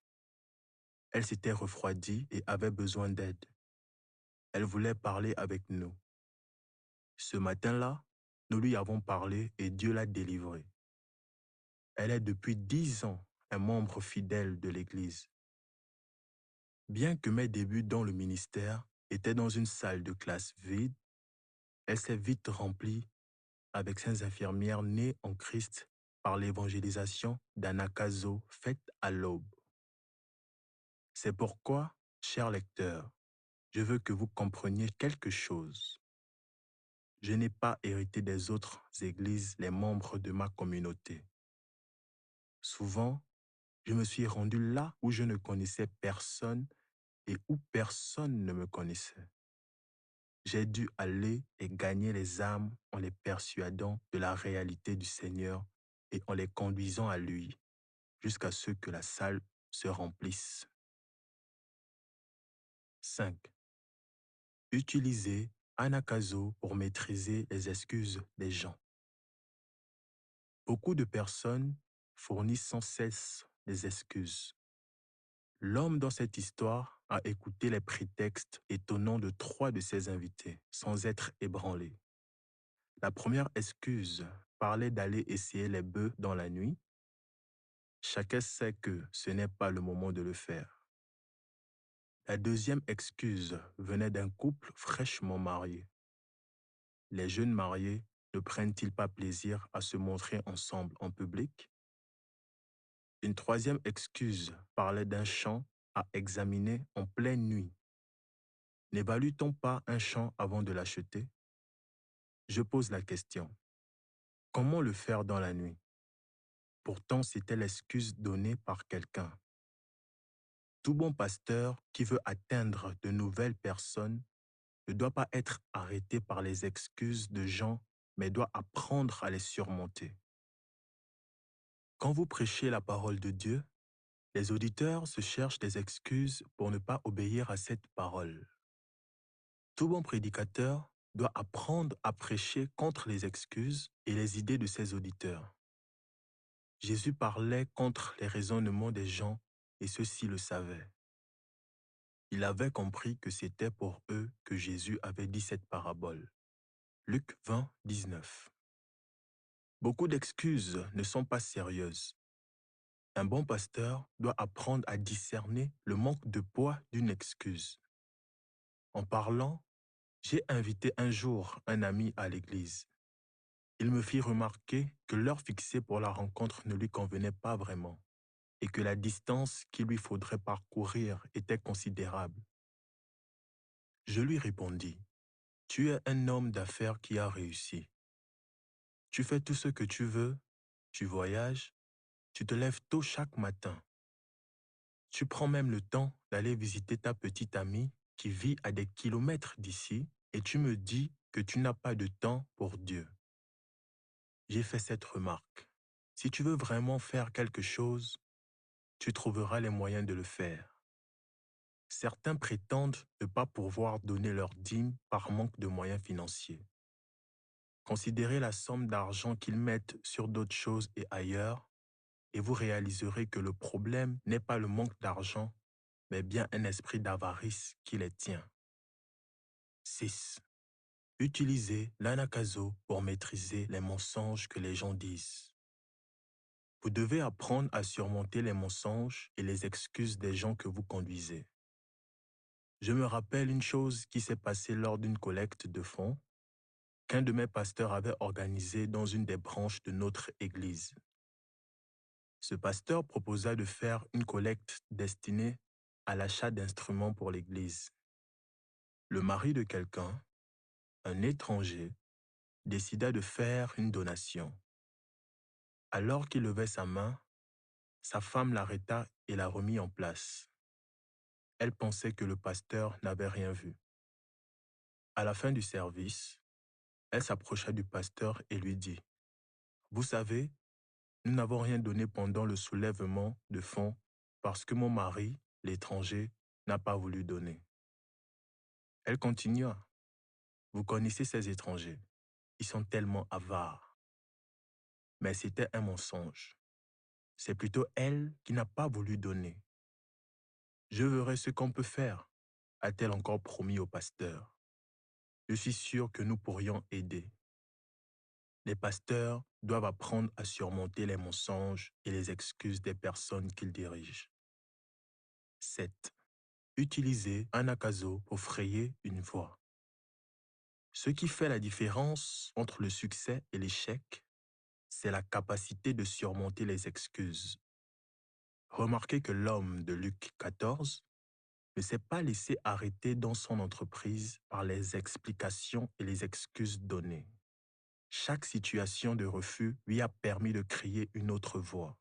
Elle s'était refroidie et avait besoin d'aide. Elle voulait parler avec nous. Ce matin-là, nous lui avons parlé et Dieu l'a délivrée. Elle est depuis 10 ans un membre fidèle de l'Église. Bien que mes débuts dans le ministère étaient dans une salle de classe vide, elle s'est vite remplie avec ses infirmières nées en Christ par l'évangélisation d'Anakazo faite à l'aube. C'est pourquoi, chers lecteurs, je veux que vous compreniez quelque chose. Je n'ai pas hérité des autres églises les membres de ma communauté. Souvent, je me suis rendu là où je ne connaissais personne et où personne ne me connaissait. J'ai dû aller et gagner les âmes en les persuadant de la réalité du Seigneur et en les conduisant à lui, jusqu'à ce que la salle se remplisse. 5. Utilisez Anakazo pour maîtriser les excuses des gens. Beaucoup de personnes fournissent sans cesse des excuses. L'homme dans cette histoire a écouté les prétextes étonnants de 3 de ses invités, sans être ébranlé. La première excuse parlait d'aller essayer les bœufs dans la nuit. Chacun sait que ce n'est pas le moment de le faire. La deuxième excuse venait d'un couple fraîchement marié. Les jeunes mariés ne prennent-ils pas plaisir à se montrer ensemble en public? Une troisième excuse parlait d'un champ à examiner en pleine nuit. N'évalue-t-on pas un champ avant de l'acheter? Je pose la question. Comment le faire dans la nuit? Pourtant, c'était l'excuse donnée par quelqu'un. Tout bon pasteur qui veut atteindre de nouvelles personnes ne doit pas être arrêté par les excuses de gens, mais doit apprendre à les surmonter. Quand vous prêchez la parole de Dieu, les auditeurs se cherchent des excuses pour ne pas obéir à cette parole. Tout bon prédicateur doit apprendre à prêcher contre les excuses et les idées de ses auditeurs. Jésus parlait contre les raisonnements des gens et ceux-ci le savaient. Il avait compris que c'était pour eux que Jésus avait dit cette parabole. Luc 20, 19. Beaucoup d'excuses ne sont pas sérieuses. Un bon pasteur doit apprendre à discerner le manque de poids d'une excuse. En parlant, j'ai invité un jour un ami à l'église. Il me fit remarquer que l'heure fixée pour la rencontre ne lui convenait pas vraiment et que la distance qu'il lui faudrait parcourir était considérable. Je lui répondis, « Tu es un homme d'affaires qui a réussi. Tu fais tout ce que tu veux, tu voyages, tu te lèves tôt chaque matin. Tu prends même le temps d'aller visiter ta petite amie qui vit à des kilomètres d'ici et tu me dis que tu n'as pas de temps pour Dieu. » J'ai fait cette remarque. Si tu veux vraiment faire quelque chose, tu trouveras les moyens de le faire. Certains prétendent ne pas pouvoir donner leur dîme par manque de moyens financiers. Considérez la somme d'argent qu'ils mettent sur d'autres choses et ailleurs, et vous réaliserez que le problème n'est pas le manque d'argent, mais bien un esprit d'avarice qui les tient. 6. Utilisez l'anakazo pour maîtriser les mensonges que les gens disent. Vous devez apprendre à surmonter les mensonges et les excuses des gens que vous conduisez. Je me rappelle une chose qui s'est passée lors d'une collecte de fonds qu'un de mes pasteurs avait organisée dans une des branches de notre église. Ce pasteur proposa de faire une collecte destinée à l'achat d'instruments pour l'église. Le mari de quelqu'un, un étranger, décida de faire une donation. Alors qu'il levait sa main, sa femme l'arrêta et la remit en place. Elle pensait que le pasteur n'avait rien vu. À la fin du service, elle s'approcha du pasteur et lui dit, « Vous savez, nous n'avons rien donné pendant le soulèvement de fonds parce que mon mari, l'étranger, n'a pas voulu donner. » Elle continua, « Vous connaissez ces étrangers, ils sont tellement avares. » Mais c'était un mensonge. C'est plutôt elle qui n'a pas voulu donner. Je verrai ce qu'on peut faire, a-t-elle encore promis au pasteur. Je suis sûr que nous pourrions aider. Les pasteurs doivent apprendre à surmonter les mensonges et les excuses des personnes qu'ils dirigent. 7. Utilisez un acaso pour frayer une voie. Ce qui fait la différence entre le succès et l'échec, c'est la capacité de surmonter les excuses. Remarquez que l'homme de Luc 14 ne s'est pas laissé arrêter dans son entreprise par les explications et les excuses données. Chaque situation de refus lui a permis de créer une autre voie.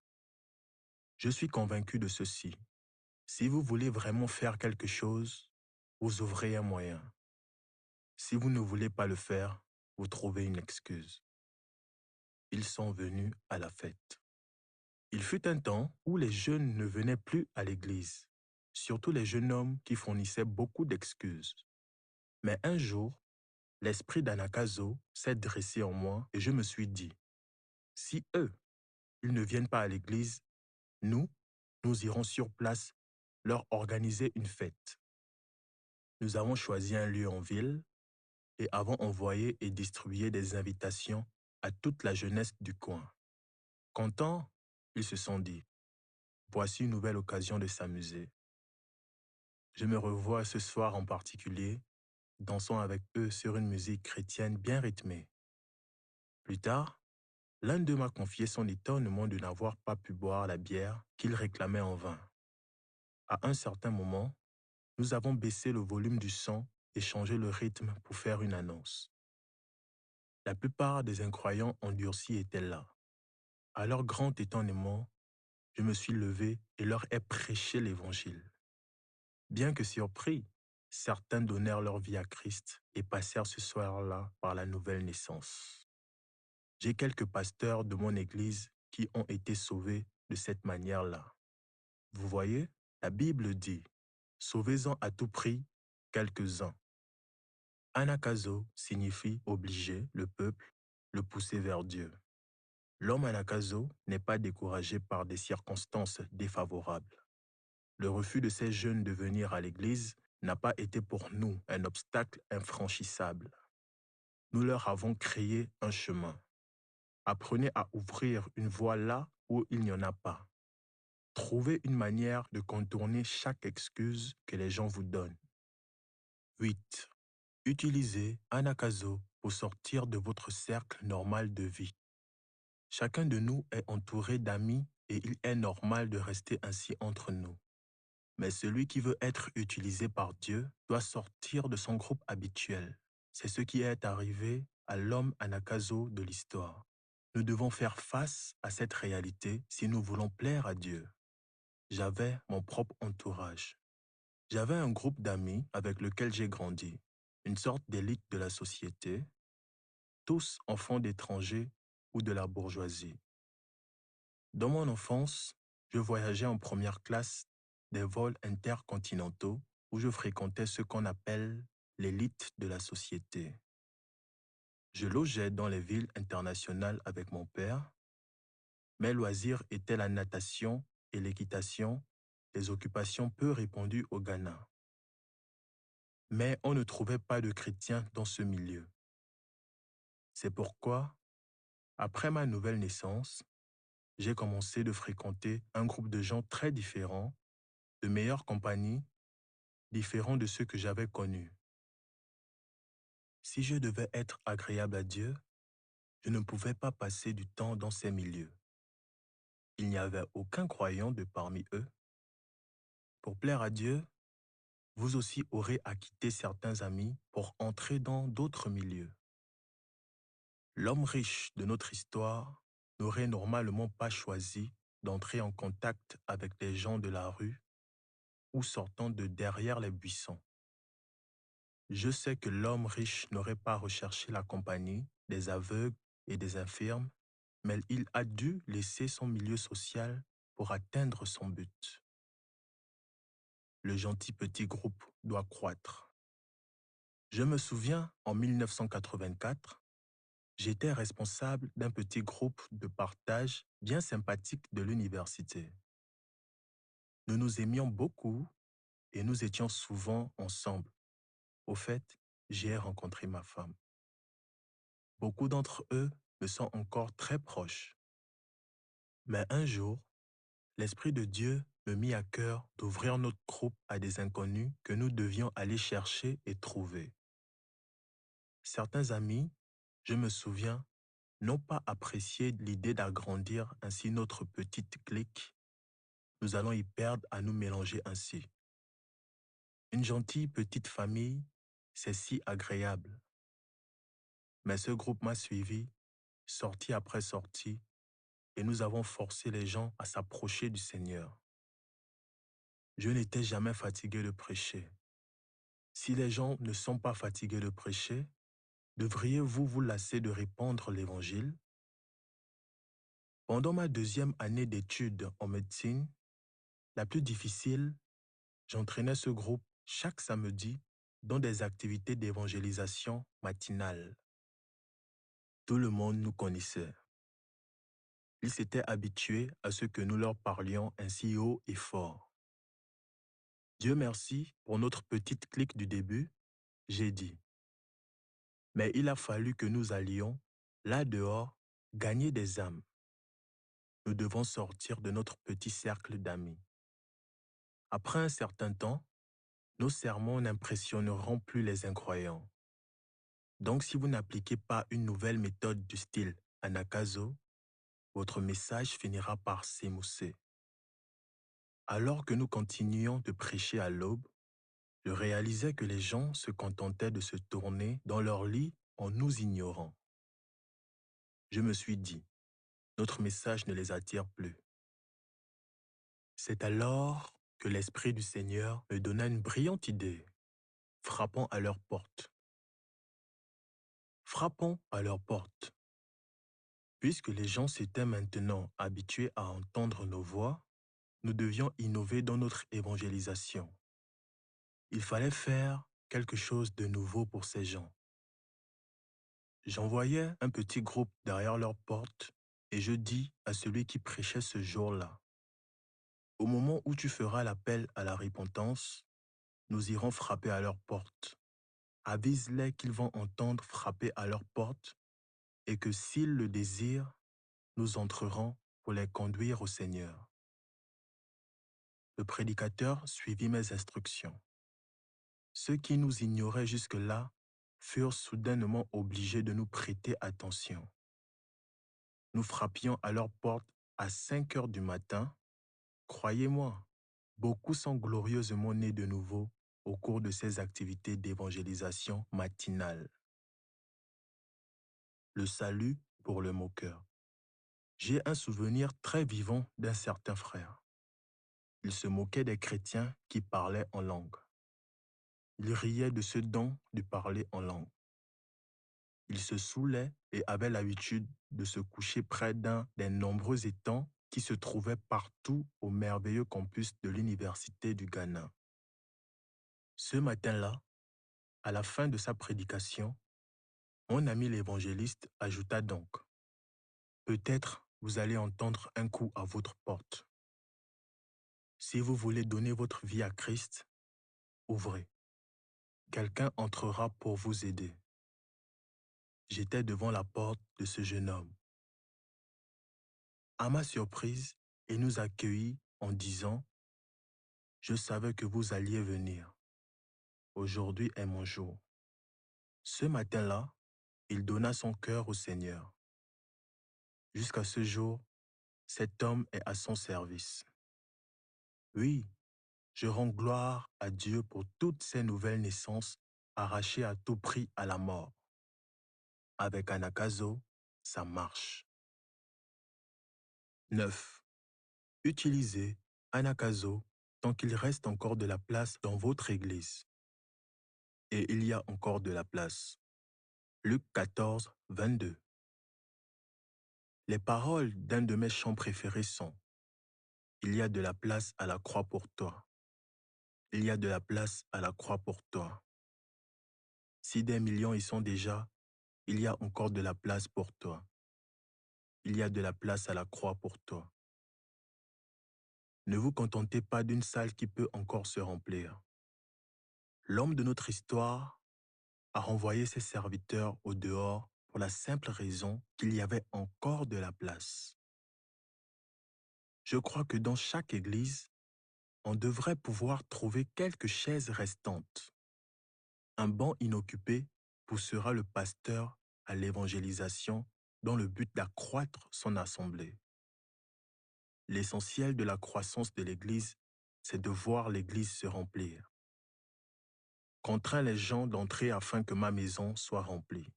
Je suis convaincu de ceci. Si vous voulez vraiment faire quelque chose, vous ouvrez un moyen. Si vous ne voulez pas le faire, vous trouvez une excuse. Ils sont venus à la fête. Il fut un temps où les jeunes ne venaient plus à l'église, surtout les jeunes hommes qui fournissaient beaucoup d'excuses. Mais un jour, l'esprit d'Anakazo s'est dressé en moi et je me suis dit, si eux, ils ne viennent pas à l'église, nous irons sur place leur organiser une fête. Nous avons choisi un lieu en ville et avons envoyé et distribué des invitations à toute la jeunesse du coin. Contents, ils se sont dit, voici une nouvelle occasion de s'amuser. Je me revois ce soir en particulier, dansant avec eux sur une musique chrétienne bien rythmée. Plus tard, l'un d'eux m'a confié son étonnement de n'avoir pas pu boire la bière qu'il réclamait en vain. À un certain moment, nous avons baissé le volume du son et changé le rythme pour faire une annonce. La plupart des incroyants endurcis étaient là. À leur grand étonnement, je me suis levé et leur ai prêché l'Évangile. Bien que surpris, certains donnèrent leur vie à Christ et passèrent ce soir-là par la nouvelle naissance. J'ai quelques pasteurs de mon église qui ont été sauvés de cette manière-là. Vous voyez, la Bible dit « Sauvez-en à tout prix quelques-uns ». Anakazo signifie obliger le peuple, le pousser vers Dieu. L'homme Anakazo n'est pas découragé par des circonstances défavorables. Le refus de ces jeunes de venir à l'église n'a pas été pour nous un obstacle infranchissable. Nous leur avons créé un chemin. Apprenez à ouvrir une voie là où il n'y en a pas. Trouvez une manière de contourner chaque excuse que les gens vous donnent. 8. Utilisez Anakazo pour sortir de votre cercle normal de vie. Chacun de nous est entouré d'amis et il est normal de rester ainsi entre nous. Mais celui qui veut être utilisé par Dieu doit sortir de son groupe habituel. C'est ce qui est arrivé à l'homme Anakazo de l'histoire. Nous devons faire face à cette réalité si nous voulons plaire à Dieu. J'avais mon propre entourage. J'avais un groupe d'amis avec lequel j'ai grandi, une sorte d'élite de la société, tous enfants d'étrangers ou de la bourgeoisie. Dans mon enfance, je voyageais en première classe des vols intercontinentaux où je fréquentais ce qu'on appelle l'élite de la société. Je logeais dans les villes internationales avec mon père. Mes loisirs étaient la natation et l'équitation, des occupations peu répandues au Ghana. Mais on ne trouvait pas de chrétiens dans ce milieu. C'est pourquoi, après ma nouvelle naissance, j'ai commencé de fréquenter un groupe de gens très différents, de meilleures compagnies, différents de ceux que j'avais connus. Si je devais être agréable à Dieu, je ne pouvais pas passer du temps dans ces milieux. Il n'y avait aucun croyant de parmi eux. Pour plaire à Dieu, vous aussi aurez à quitter certains amis pour entrer dans d'autres milieux. L'homme riche de notre histoire n'aurait normalement pas choisi d'entrer en contact avec les gens de la rue ou sortant de derrière les buissons. Je sais que l'homme riche n'aurait pas recherché la compagnie des aveugles et des infirmes, mais il a dû laisser son milieu social pour atteindre son but. Le gentil petit groupe doit croître. Je me souviens, en 1984, j'étais responsable d'un petit groupe de partage bien sympathique de l'université. Nous nous aimions beaucoup et nous étions souvent ensemble. Au fait, j'ai rencontré ma femme. Beaucoup d'entre eux me sont encore très proches. Mais un jour, l'Esprit de Dieu me mit à cœur d'ouvrir notre groupe à des inconnus que nous devions aller chercher et trouver. Certains amis, je me souviens, n'ont pas apprécié l'idée d'agrandir ainsi notre petite clique. Nous allons y perdre à nous mélanger ainsi. Une gentille petite famille, c'est si agréable. Mais ce groupe m'a suivi, sortie après sortie, et nous avons forcé les gens à s'approcher du Seigneur. Je n'étais jamais fatigué de prêcher. Si les gens ne sont pas fatigués de prêcher, devriez-vous vous lasser de répandre l'Évangile? Pendant ma 2e année d'études en médecine, la plus difficile, j'entraînais ce groupe chaque samedi dans des activités d'évangélisation matinales. Tout le monde nous connaissait. Ils s'étaient habitués à ce que nous leur parlions ainsi haut et fort. Dieu merci pour notre petite clique du début, j'ai dit. Mais il a fallu que nous allions, là dehors, gagner des âmes. Nous devons sortir de notre petit cercle d'amis. Après un certain temps, nos sermons n'impressionneront plus les incroyants. Donc si vous n'appliquez pas une nouvelle méthode du style Anakazo, votre message finira par s'émousser. Alors que nous continuions de prêcher à l'aube, je réalisais que les gens se contentaient de se tourner dans leur lit en nous ignorant. Je me suis dit, notre message ne les attire plus. C'est alors que l'Esprit du Seigneur me donna une brillante idée, frappant à leur porte. Frappons à leur porte. Puisque les gens s'étaient maintenant habitués à entendre nos voix, nous devions innover dans notre évangélisation. Il fallait faire quelque chose de nouveau pour ces gens. J'envoyais un petit groupe derrière leur porte et je dis à celui qui prêchait ce jour-là, « Au moment où tu feras l'appel à la repentance, nous irons frapper à leur porte. Avise-les qu'ils vont entendre frapper à leur porte et que s'ils le désirent, nous entrerons pour les conduire au Seigneur. » Le prédicateur suivit mes instructions. Ceux qui nous ignoraient jusque-là furent soudainement obligés de nous prêter attention. Nous frappions à leur porte à 5 heures du matin. Croyez-moi, beaucoup sont glorieusement nés de nouveau au cours de ces activités d'évangélisation matinale. Le salut pour le moqueur. J'ai un souvenir très vivant d'un certain frère. Il se moquait des chrétiens qui parlaient en langue. Il riait de ce don de parler en langue. Il se saoulait et avait l'habitude de se coucher près d'un des nombreux étangs qui se trouvaient partout au merveilleux campus de l'Université du Ghana. Ce matin-là, à la fin de sa prédication, mon ami l'évangéliste ajouta donc, « Peut-être vous allez entendre un coup à votre porte. Si vous voulez donner votre vie à Christ, ouvrez. Quelqu'un entrera pour vous aider. » J'étais devant la porte de ce jeune homme. À ma surprise, il nous accueillit en disant, « Je savais que vous alliez venir. Aujourd'hui est mon jour. » Ce matin-là, il donna son cœur au Seigneur. Jusqu'à ce jour, cet homme est à son service. Oui, je rends gloire à Dieu pour toutes ces nouvelles naissances arrachées à tout prix à la mort. Avec Anakazo, ça marche. 9. Utilisez Anakazo tant qu'il reste encore de la place dans votre église. Et il y a encore de la place. Luc 14, 22. Les paroles d'un de mes chants préférés sont « Il y a de la place à la croix pour toi. Il y a de la place à la croix pour toi. Si des millions y sont déjà, il y a encore de la place pour toi. Il y a de la place à la croix pour toi. » Ne vous contentez pas d'une salle qui peut encore se remplir. L'homme de notre histoire a renvoyé ses serviteurs au dehors pour la simple raison qu'il y avait encore de la place. Je crois que dans chaque église, on devrait pouvoir trouver quelques chaises restantes. Un banc inoccupé poussera le pasteur à l'évangélisation dans le but d'accroître son assemblée. L'essentiel de la croissance de l'Église, c'est de voir l'Église se remplir. Contrains les gens d'entrer afin que ma maison soit remplie.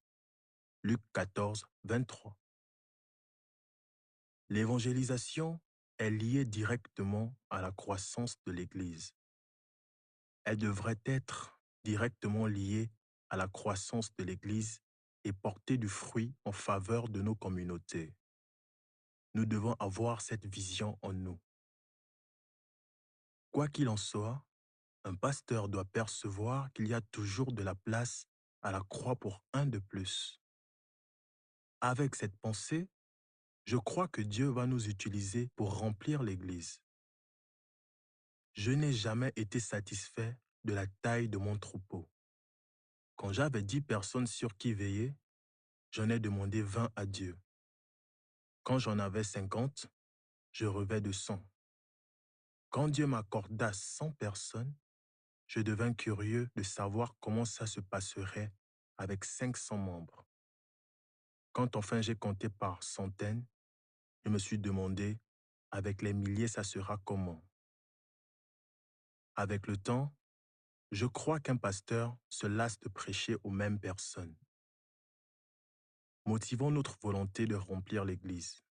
Luc 14, 23. L'évangélisation est liée directement à la croissance de l'Église. Elle devrait être directement liée à la croissance de l'Église et porter du fruit en faveur de nos communautés. Nous devons avoir cette vision en nous. Quoi qu'il en soit, un pasteur doit percevoir qu'il y a toujours de la place à la croix pour un de plus. Avec cette pensée, je crois que Dieu va nous utiliser pour remplir l'Église. Je n'ai jamais été satisfait de la taille de mon troupeau. Quand j'avais 10 personnes sur qui veiller, j'en ai demandé 20 à Dieu. Quand j'en avais 50, je rêvais de 100. Quand Dieu m'accorda 100 personnes, je devins curieux de savoir comment ça se passerait avec 500 membres. Quand enfin j'ai compté par centaines, je me suis demandé, avec les milliers, ça sera comment? Avec le temps, je crois qu'un pasteur se lasse de prêcher aux mêmes personnes. Motivons notre volonté de remplir l'Église.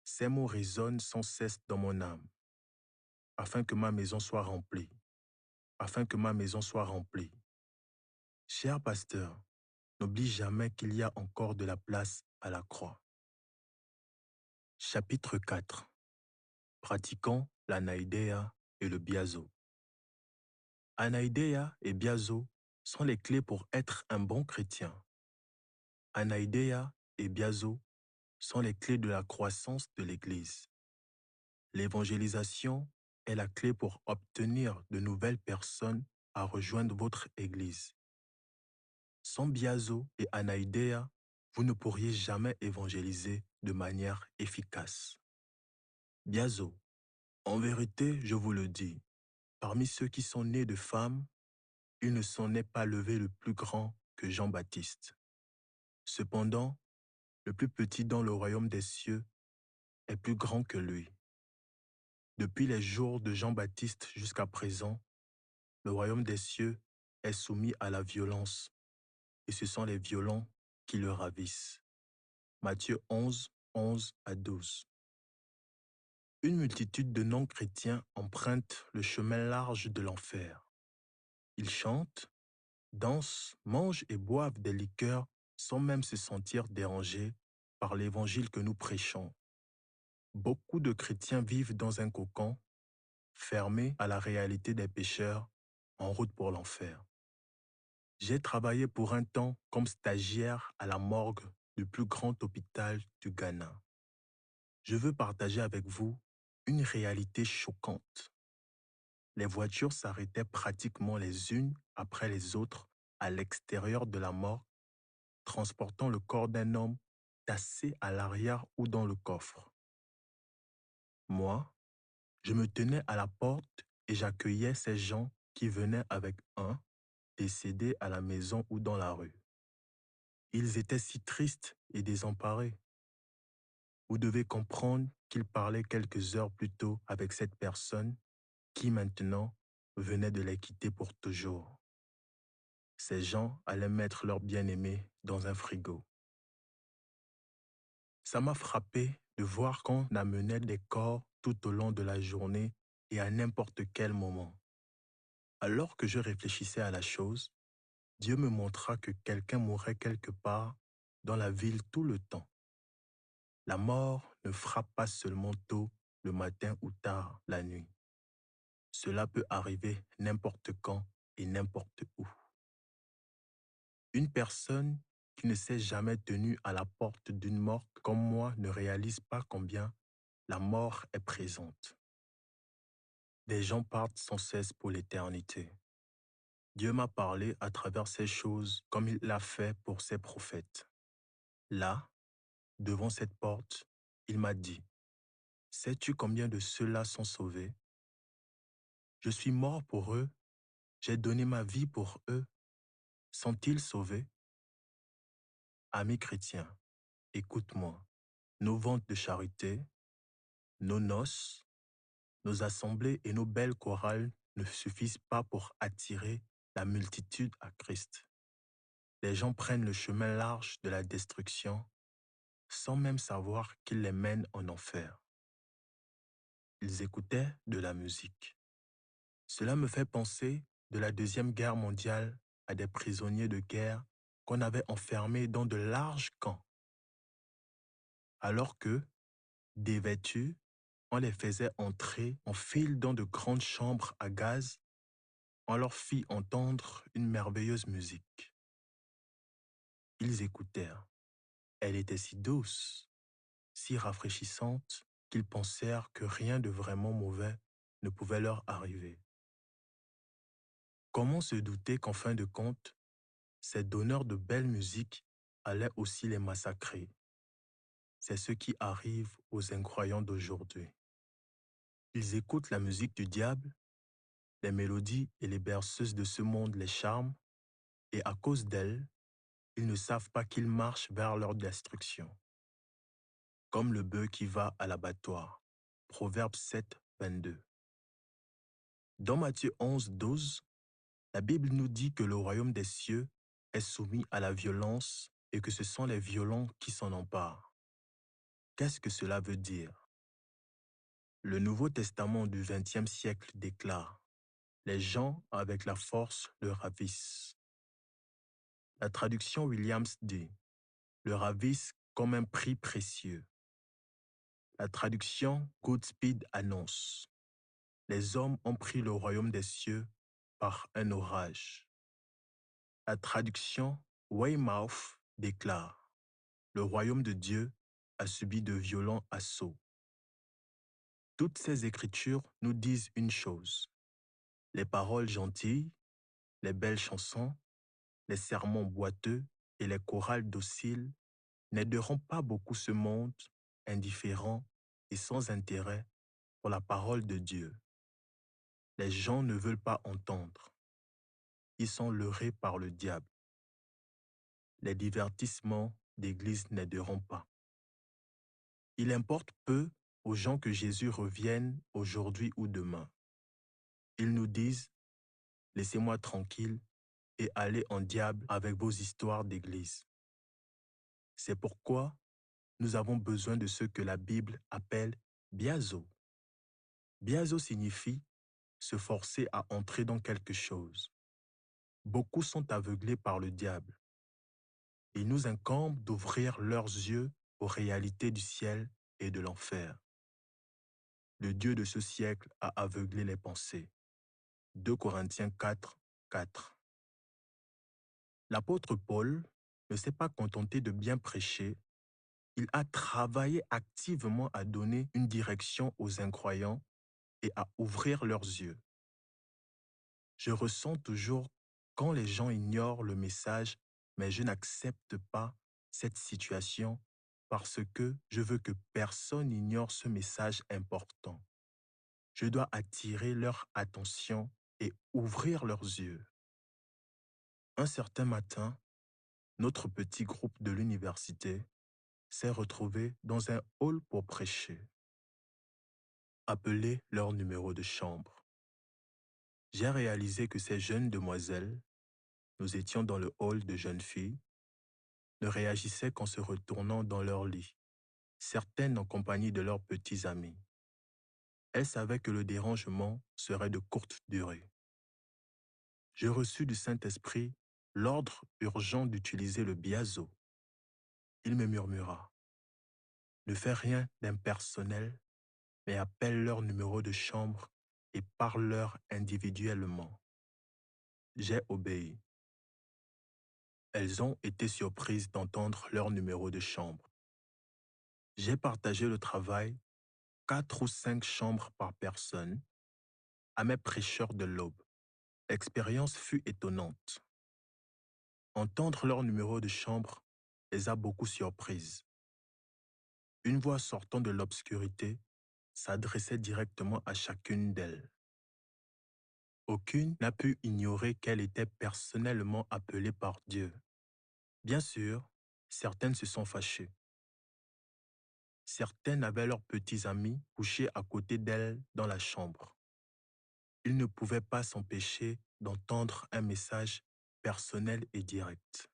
Ces mots résonnent sans cesse dans mon âme, afin que ma maison soit remplie, afin que ma maison soit remplie. Cher pasteur, n'oublie jamais qu'il y a encore de la place à la croix. Chapitre 4. Pratiquons l'anaïdéa et le biazo. Anaïdéa et biazo sont les clés pour être un bon chrétien. Anaïdéa et biazo sont les clés de la croissance de l'Église. L'évangélisation est la clé pour obtenir de nouvelles personnes à rejoindre votre Église. Sans biazo et anaïdéa, vous ne pourriez jamais évangéliser de manière efficace. Biazo. En vérité, je vous le dis, parmi ceux qui sont nés de femmes, il ne s'en est pas levé le plus grand que Jean-Baptiste. Cependant, le plus petit dans le royaume des cieux est plus grand que lui. Depuis les jours de Jean-Baptiste jusqu'à présent, le royaume des cieux est soumis à la violence, et ce sont les violents qui le ravissent. Matthieu 11, 11 à 12. Une multitude de non-chrétiens empruntent le chemin large de l'enfer. Ils chantent, dansent, mangent et boivent des liqueurs sans même se sentir dérangés par l'évangile que nous prêchons. Beaucoup de chrétiens vivent dans un cocon, fermés à la réalité des pécheurs, en route pour l'enfer. J'ai travaillé pour un temps comme stagiaire à la morgue du plus grand hôpital du Ghana. Je veux partager avec vous une réalité choquante. Les voitures s'arrêtaient pratiquement les unes après les autres à l'extérieur de la morgue, transportant le corps d'un homme tassé à l'arrière ou dans le coffre. Moi, je me tenais à la porte et j'accueillais ces gens qui venaient avec un décédé à la maison ou dans la rue. Ils étaient si tristes et désemparés. Vous devez comprendre qu'ils parlaient quelques heures plus tôt avec cette personne qui maintenant venait de les quitter pour toujours. Ces gens allaient mettre leur bien-aimé dans un frigo. Ça m'a frappé de voir qu'on amenait des corps tout au long de la journée et à n'importe quel moment. Alors que je réfléchissais à la chose, Dieu me montra que quelqu'un mourait quelque part dans la ville tout le temps. La mort ne frappe pas seulement tôt le matin ou tard la nuit. Cela peut arriver n'importe quand et n'importe où. Une personne qui ne s'est jamais tenue à la porte d'une morgue comme moi ne réalise pas combien la mort est présente. Des gens partent sans cesse pour l'éternité. Dieu m'a parlé à travers ces choses comme il l'a fait pour ses prophètes. Là, devant cette porte, il m'a dit, « Sais-tu combien de ceux-là sont sauvés? Je suis mort pour eux, j'ai donné ma vie pour eux. Sont-ils sauvés? » Amis chrétiens, écoute-moi. Nos ventes de charité, nos noces, nos assemblées et nos belles chorales ne suffisent pas pour attirer la multitude à Christ. Les gens prennent le chemin large de la destruction sans même savoir qu'il les mène en enfer. Ils écoutaient de la musique. Cela me fait penser de la Deuxième Guerre mondiale à des prisonniers de guerre qu'on avait enfermés dans de larges camps. Alors que, dévêtus, on les faisait entrer en file dans de grandes chambres à gaz, on leur fit entendre une merveilleuse musique. Ils écoutèrent. Elle était si douce, si rafraîchissante, qu'ils pensèrent que rien de vraiment mauvais ne pouvait leur arriver. Comment se douter qu'en fin de compte, ces donneurs de belle musique allaient aussi les massacrer? C'est ce qui arrive aux incroyants d'aujourd'hui. Ils écoutent la musique du diable, les mélodies et les berceuses de ce monde les charment, et à cause d'elles, ils ne savent pas qu'ils marchent vers leur destruction. Comme le bœuf qui va à l'abattoir. Proverbe 7, 22. Dans Matthieu 11, 12, la Bible nous dit que le royaume des cieux est soumis à la violence et que ce sont les violents qui s'en emparent. Qu'est-ce que cela veut dire? Le Nouveau Testament du XXe siècle déclare « Les gens avec la force le ravissent ». La traduction Williams dit « le ravissent comme un prix précieux ». La traduction Goodspeed annonce « Les hommes ont pris le royaume des cieux par un orage ». La traduction Weymouth déclare « Le royaume de Dieu a subi de violents assauts ». Toutes ces écritures nous disent une chose. Les paroles gentilles, les belles chansons, les sermons boiteux et les chorales dociles n'aideront pas beaucoup ce monde indifférent et sans intérêt pour la parole de Dieu. Les gens ne veulent pas entendre. Ils sont leurrés par le diable. Les divertissements d'église n'aideront pas. Il importe peu aux gens que Jésus revienne aujourd'hui ou demain. Ils nous disent « Laissez-moi tranquille et allez en diable avec vos histoires d'église ». C'est pourquoi nous avons besoin de ce que la Bible appelle « biazo ». Biazo signifie se forcer à entrer dans quelque chose. Beaucoup sont aveuglés par le diable. Il nous incombe d'ouvrir leurs yeux aux réalités du ciel et de l'enfer. Le Dieu de ce siècle a aveuglé les pensées. 2 Corinthiens 4, 4. L'apôtre Paul ne s'est pas contenté de bien prêcher, il a travaillé activement à donner une direction aux incroyants et à ouvrir leurs yeux. Je ressens toujours quand les gens ignorent le message, mais je n'accepte pas cette situation parce que je veux que personne ignore ce message important. Je dois attirer leur attention et ouvrir leurs yeux. Un certain matin, notre petit groupe de l'université s'est retrouvé dans un hall pour prêcher. Appeler leur numéro de chambre. J'ai réalisé que ces jeunes demoiselles, nous étions dans le hall de jeunes filles, ne réagissaient qu'en se retournant dans leur lit, certaines en compagnie de leurs petits amis. Elles savaient que le dérangement serait de courte durée. J'ai reçu du Saint-Esprit l'ordre urgent d'utiliser le biazo. Il me murmura « Ne fais rien d'impersonnel, mais appelle leur numéro de chambre et parle-leur individuellement. » J'ai obéi. Elles ont été surprises d'entendre leur numéro de chambre. J'ai partagé le travail, 4 ou 5 chambres par personne, à mes prêcheurs de l'aube. L'expérience fut étonnante. Entendre leur numéro de chambre les a beaucoup surprises. Une voix sortant de l'obscurité s'adressait directement à chacune d'elles. Aucune n'a pu ignorer qu'elle était personnellement appelée par Dieu. Bien sûr, certaines se sont fâchées. Certaines avaient leurs petits amis couchés à côté d'elles dans la chambre. Ils ne pouvaient pas s'empêcher d'entendre un message personnel et direct.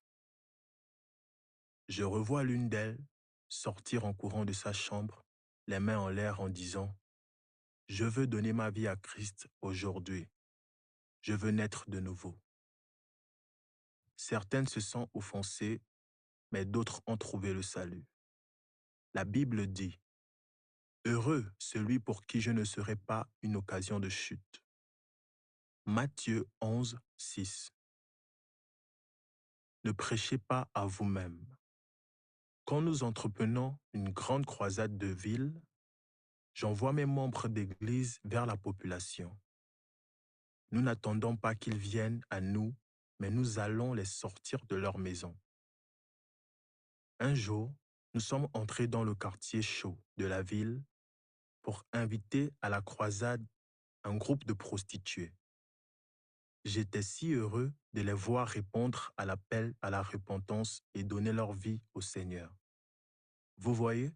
Je revois l'une d'elles sortir en courant de sa chambre, les mains en l'air en disant « Je veux donner ma vie à Christ aujourd'hui. Je veux naître de nouveau. » Certaines se sont offensées, mais d'autres ont trouvé le salut. La Bible dit « Heureux celui pour qui je ne serai pas une occasion de chute. » Matthieu 11, 6. Ne prêchez pas à vous-même. Quand nous entreprenons une grande croisade de ville, j'envoie mes membres d'église vers la population. Nous n'attendons pas qu'ils viennent à nous, mais nous allons les sortir de leur maison. Un jour, nous sommes entrés dans le quartier chaud de la ville pour inviter à la croisade un groupe de prostituées. J'étais si heureux de les voir répondre à l'appel à la repentance et donner leur vie au Seigneur. Vous voyez,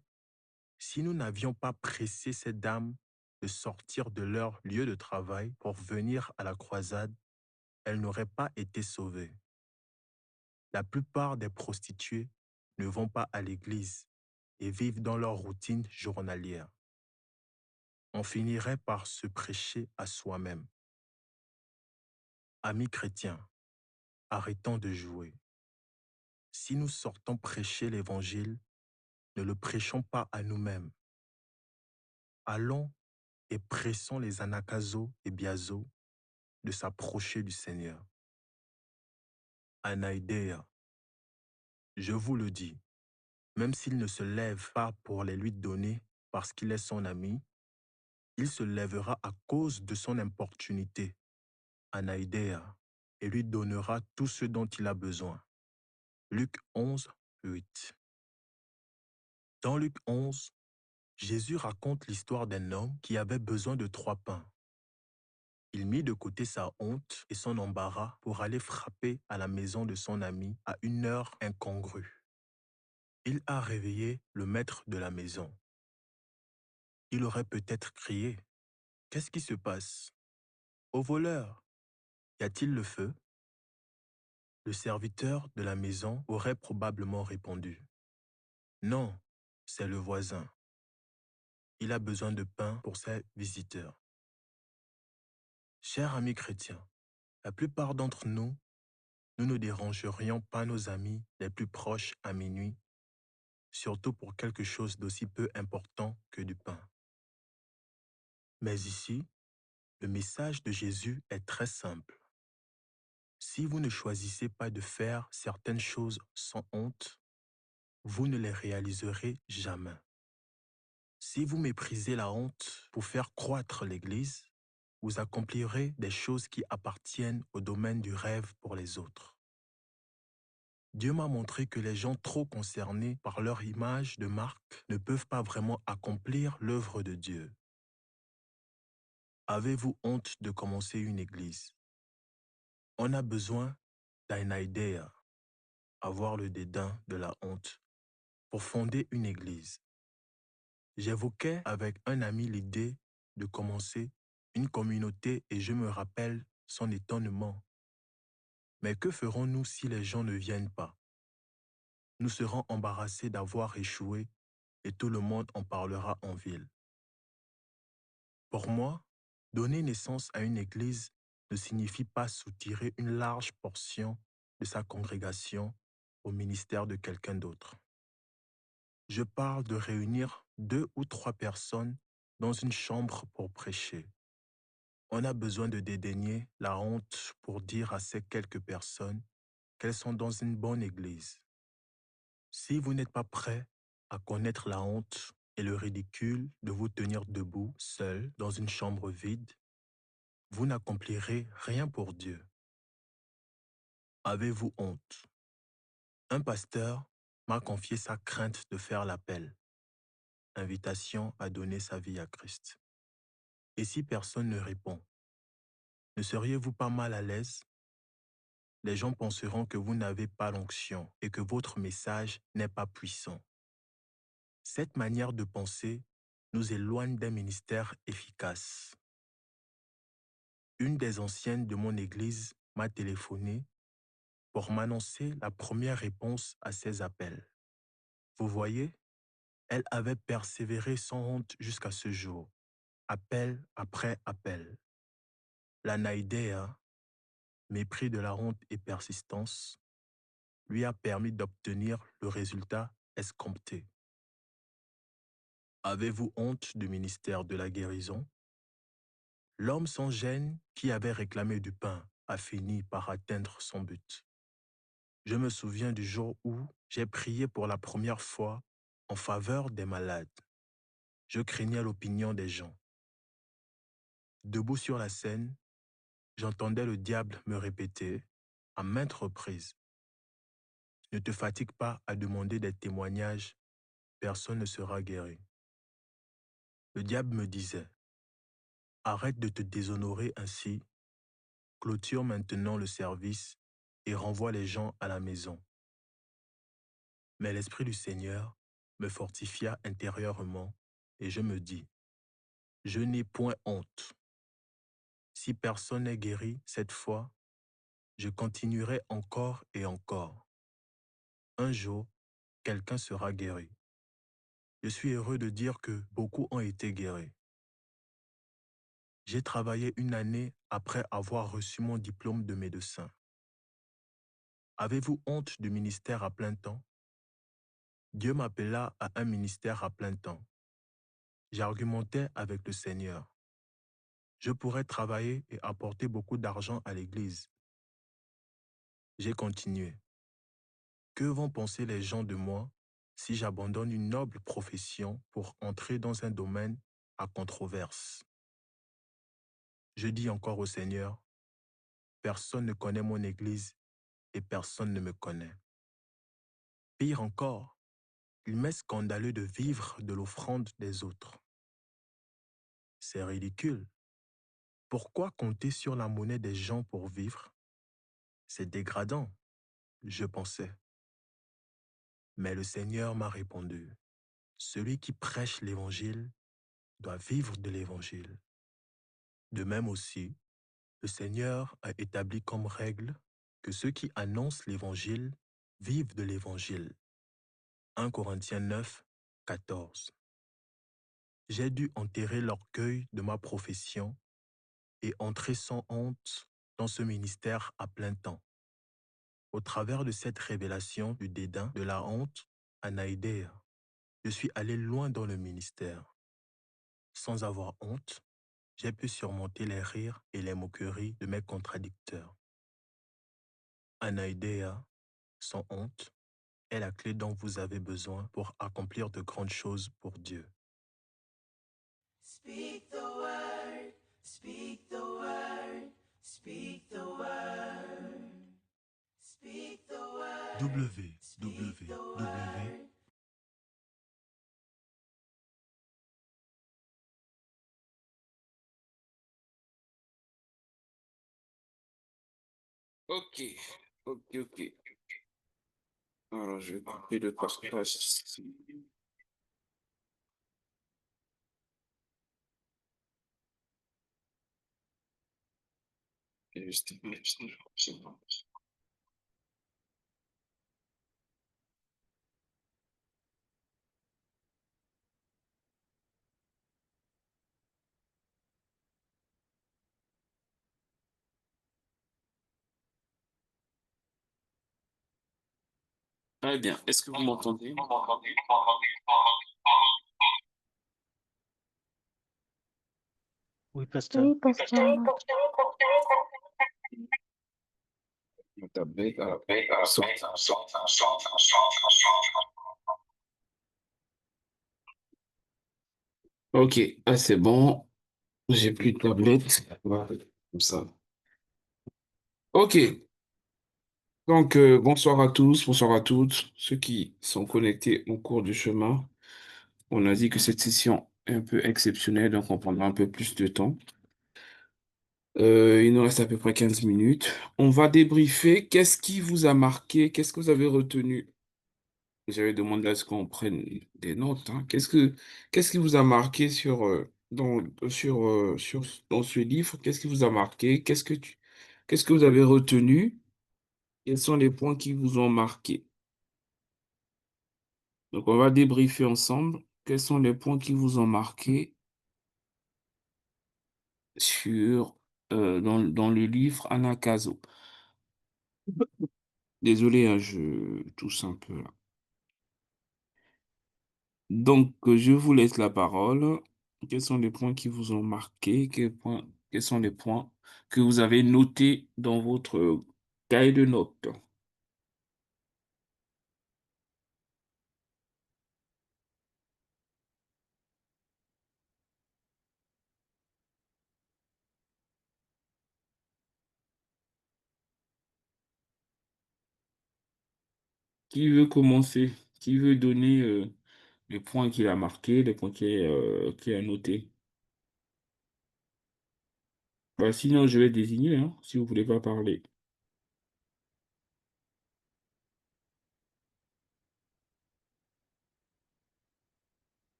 si nous n'avions pas pressé ces dames de sortir de leur lieu de travail pour venir à la croisade, elles n'auraient pas été sauvées. La plupart des prostituées ne vont pas à l'église et vivent dans leur routine journalière. On finirait par se prêcher à soi-même. Amis chrétiens, arrêtons de jouer. Si nous sortons prêcher l'Évangile, ne le prêchons pas à nous-mêmes. Allons et pressons les Anakazo et Biazo de s'approcher du Seigneur. Anaïdéa, je vous le dis, même s'il ne se lève pas pour les lui donner parce qu'il est son ami, il se lèvera à cause de son importunité, Anaïdéa, et lui donnera tout ce dont il a besoin. Luc 11, 8. Dans Luc 11, Jésus raconte l'histoire d'un homme qui avait besoin de 3 pains. Il mit de côté sa honte et son embarras pour aller frapper à la maison de son ami à une heure incongrue. Il a réveillé le maître de la maison. Il aurait peut-être crié « Qu'est-ce qui se passe? Au voleur, y a-t-il le feu ?» Le serviteur de la maison aurait probablement répondu « Non, c'est le voisin. Il a besoin de pain pour ses visiteurs. » Chers amis chrétiens, la plupart d'entre nous, nous ne dérangerions pas nos amis les plus proches à minuit, surtout pour quelque chose d'aussi peu important que du pain. Mais ici, le message de Jésus est très simple. Si vous ne choisissez pas de faire certaines choses sans honte, vous ne les réaliserez jamais. Si vous méprisez la honte pour faire croître l'Église, vous accomplirez des choses qui appartiennent au domaine du rêve pour les autres. Dieu m'a montré que les gens trop concernés par leur image de marque ne peuvent pas vraiment accomplir l'œuvre de Dieu. Avez-vous honte de commencer une église? On a besoin d'une idée, avoir le dédain de la honte, pour fonder une église. J'évoquais avec un ami l'idée de commencer une communauté et je me rappelle son étonnement. Mais que ferons-nous si les gens ne viennent pas? Nous serons embarrassés d'avoir échoué et tout le monde en parlera en ville. Pour moi, donner naissance à une église ne signifie pas soutirer une large portion de sa congrégation au ministère de quelqu'un d'autre. Je parle de réunir 2 ou 3 personnes dans une chambre pour prêcher. On a besoin de dédaigner la honte pour dire à ces quelques personnes qu'elles sont dans une bonne église. Si vous n'êtes pas prêt à connaître la honte et le ridicule de vous tenir debout, seul, dans une chambre vide, vous n'accomplirez rien pour Dieu. Avez-vous honte? Un pasteur m'a confié sa crainte de faire l'appel, invitation à donner sa vie à Christ. Et si personne ne répond, ne seriez-vous pas mal à l'aise? Les gens penseront que vous n'avez pas l'onction et que votre message n'est pas puissant. Cette manière de penser nous éloigne d'un ministère efficace. Une des anciennes de mon église m'a téléphoné pour m'annoncer la première réponse à ses appels. Vous voyez, elle avait persévéré sans honte jusqu'à ce jour, appel après appel. La naïdéa, mépris de la honte et persistance, lui a permis d'obtenir le résultat escompté. Avez-vous honte du ministère de la guérison? L'homme sans gêne qui avait réclamé du pain a fini par atteindre son but. Je me souviens du jour où j'ai prié pour la première fois en faveur des malades. Je craignais l'opinion des gens. Debout sur la scène, j'entendais le diable me répéter à maintes reprises: ne te fatigue pas à demander des témoignages, personne ne sera guéri. Le diable me disait: arrête de te déshonorer ainsi, clôture maintenant le service et renvoie les gens à la maison. Mais l'Esprit du Seigneur me fortifia intérieurement et je me dis: je n'ai point honte. Si personne n'est guéri cette fois, je continuerai encore et encore. Un jour, quelqu'un sera guéri. Je suis heureux de dire que beaucoup ont été guéris. J'ai travaillé une année après avoir reçu mon diplôme de médecin. Avez-vous honte du ministère à plein temps? Dieu m'appela à un ministère à plein temps. J'argumentais avec le Seigneur. Je pourrais travailler et apporter beaucoup d'argent à l'Église. J'ai continué. Que vont penser les gens de moi si j'abandonne une noble profession pour entrer dans un domaine à controverse? Je dis encore au Seigneur: personne ne connaît mon Église et personne ne me connaît. Pire encore, il m'est scandaleux de vivre de l'offrande des autres. C'est ridicule. Pourquoi compter sur la monnaie des gens pour vivre? C'est dégradant, je pensais. Mais le Seigneur m'a répondu: celui qui prêche l'Évangile doit vivre de l'Évangile. De même aussi, le Seigneur a établi comme règle que ceux qui annoncent l'Évangile vivent de l'Évangile. 1 Corinthiens 9, 14. J'ai dû enterrer l'orgueil de ma profession et entrer sans honte dans ce ministère à plein temps. Au travers de cette révélation du dédain, de la honte, Anaïdéa, je suis allé loin dans le ministère. Sans avoir honte, j'ai pu surmonter les rires et les moqueries de mes contradicteurs. Anaïdéa, sans honte, est la clé dont vous avez besoin pour accomplir de grandes choses pour Dieu. Speak the word, speak the word, speak the word. Speak the word. www. Ok, ok. Alors, je vais couper le partage ici. Juste. Très bien. Est-ce que vous m'entendez? Oui, pasteur. Ma tablette a Ok, c'est bon. J'ai plus de tablette. Voilà. comme ça. OK. Donc, bonsoir à tous, bonsoir à toutes, ceux qui sont connectés au cours du chemin. On a dit que cette session est un peu exceptionnelle, donc on prendra un peu plus de temps. Il nous reste à peu près 15 minutes. On va débriefer. Qu'est-ce qui vous a marqué? Qu'est-ce que vous avez retenu? J'avais demandé à ce qu'on prenne des notes, hein. Qu'est-ce qui vous a marqué dans ce livre? Qu'est-ce qui vous a marqué? Qu'est-ce que vous avez retenu? Quels sont les points qui vous ont marqué? Donc, on va débriefer ensemble. Quels sont les points qui vous ont marqué dans le livre Anakazo? Désolé, hein, je tousse un peu là. Donc, je vous laisse la parole. Quels sont les points qui vous ont marqué? Quels sont les points que vous avez notés dans votre cahier de notes? Qui veut commencer? Qui veut donner les points qu'il a marqués, les points qu'il a notés? Bah, sinon, je vais désigner, hein, si vous voulez pas parler.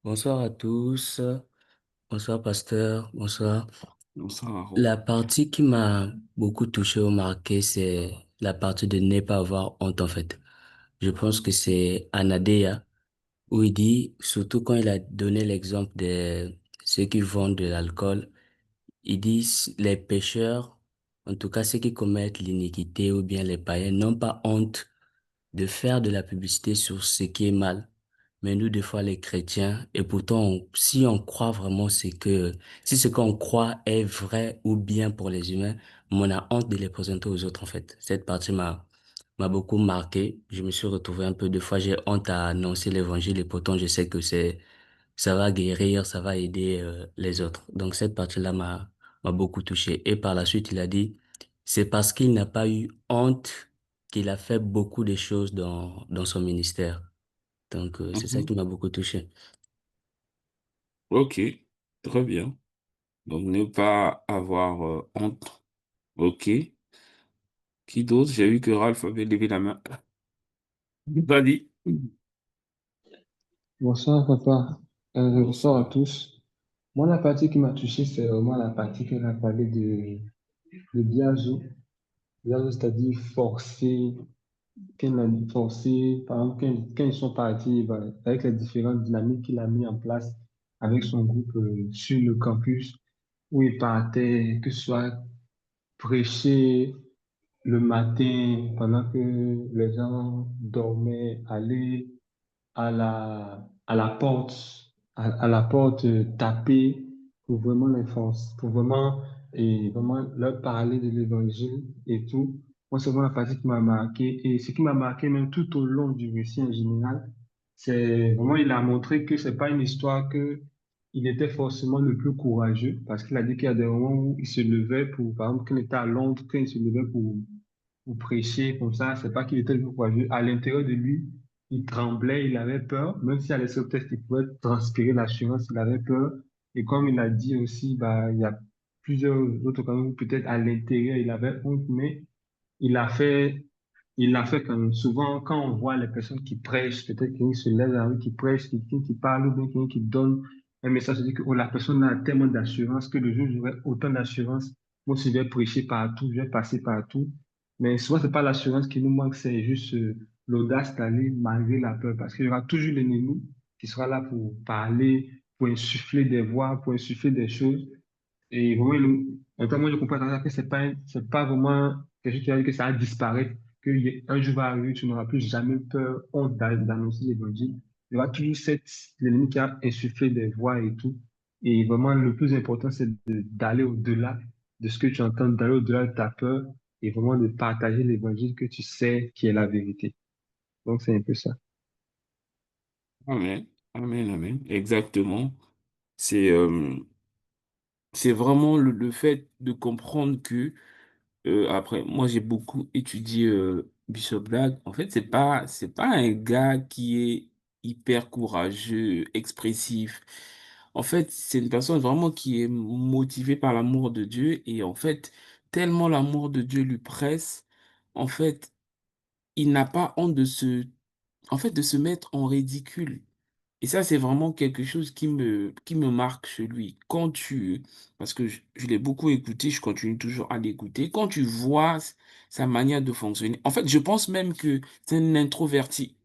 Bonsoir à tous, bonsoir pasteur, bonsoir. Bonsoir, Aro. La partie qui m'a beaucoup touché ou marqué, c'est la partie de ne pas avoir honte en fait. Je pense que c'est Anadea où il dit, surtout quand il a donné l'exemple de ceux qui vendent de l'alcool, il dit les pécheurs, en tout cas ceux qui commettent l'iniquité ou bien les païens, n'ont pas honte de faire de la publicité sur ce qui est mal. Mais nous, des fois, les chrétiens, et pourtant, si on croit vraiment si ce qu'on croit est vrai ou bien pour les humains, on a honte de les présenter aux autres, en fait. Cette partie m'a beaucoup marqué. Je me suis retrouvé un peu, des fois, j'ai honte à annoncer l'évangile et pourtant, je sais que ça va guérir, ça va aider, les autres. Donc, cette partie-là m'a beaucoup touché. Et par la suite, il a dit, c'est parce qu'il n'a pas eu honte qu'il a fait beaucoup de choses dans son ministère. Donc, c'est ça Mhm. qui m'a beaucoup touché. Ok, très bien. Donc, ne pas avoir honte. Ok. Qui d'autre? J'ai vu que Ralph avait levé la main. Vas-y. Bonsoir, papa. Bonsoir à tous. Moi, la partie qui m'a touché, c'est vraiment la partie qu'elle a parlé de Biagio. Biagio, c'est-à-dire forcer, qu'elle a forcé, par exemple, quand ils sont partis, bah, avec les différentes dynamiques qu'il a mis en place avec son groupe sur le campus, où il partait, que ce soit prêcher le matin pendant que les gens dormaient, aller à la porte, à la porte taper pour vraiment les forcer, pour vraiment, et vraiment leur parler de l'évangile et tout. Moi, c'est vraiment la partie qui m'a marqué. Et ce qui m'a marqué même tout au long du récit en général, c'est vraiment, il a montré que c'est pas une histoire que il était forcément le plus courageux, parce qu'il a dit qu'il y a des moments où il se levait pour, par exemple, quand il était à Londres, quand il se levait pour prêcher comme ça, c'est pas qu'il était le plus courageux. À l'intérieur de lui, il tremblait, il avait peur, même si à l'extérieur, peut-être qu'il pouvait transpirer l'assurance, il avait peur. Et comme il a dit aussi, bah, il y a plusieurs autres cas où peut-être à l'intérieur, il avait honte, mais il l'a fait, il l'a fait quand même. Souvent, quand on voit les personnes qui prêchent, peut-être quelqu'un qui se lève dans la rue, qui prêche, quelqu'un qui parle, ou bien quelqu'un qui donne un message, on dit que oh, la personne a tellement d'assurance que le jour où j'aurai autant d'assurance, moi aussi, je vais prêcher partout, je vais passer partout. Mais souvent, c'est pas l'assurance qui nous manque, c'est juste l'audace d'aller malgré la peur, parce qu'il y aura toujours l'ennemi qui sera là pour parler, pour insuffler des voix, pour insuffler des choses. Et vraiment, notamment, je comprends que c'est pas vraiment quelque chose qui va dire que ça va disparaître, qu'un jour va arriver, tu n'auras plus jamais peur, honte d'annoncer l'évangile. Il y aura toujours l'ennemi qui a insufflé des voix et tout. Et vraiment, le plus important, c'est d'aller au-delà de ce que tu entends, d'aller au-delà de ta peur et vraiment de partager l'évangile que tu sais qui est la vérité. Donc, c'est un peu ça. Amen. Amen, amen. Exactement. C'est c'est vraiment le fait de comprendre que après, moi, j'ai beaucoup étudié Bishop Black. En fait, c'est pas un gars qui est hyper courageux, expressif. En fait, c'est une personne vraiment qui est motivée par l'amour de Dieu. Et en fait, tellement l'amour de Dieu lui presse, en fait, il n'a pas honte de se mettre en ridicule. Et ça, c'est vraiment quelque chose qui me marque chez lui. Parce que je l'ai beaucoup écouté, je continue toujours à l'écouter. Quand tu vois sa manière de fonctionner, en fait, je pense même que c'est un introverti.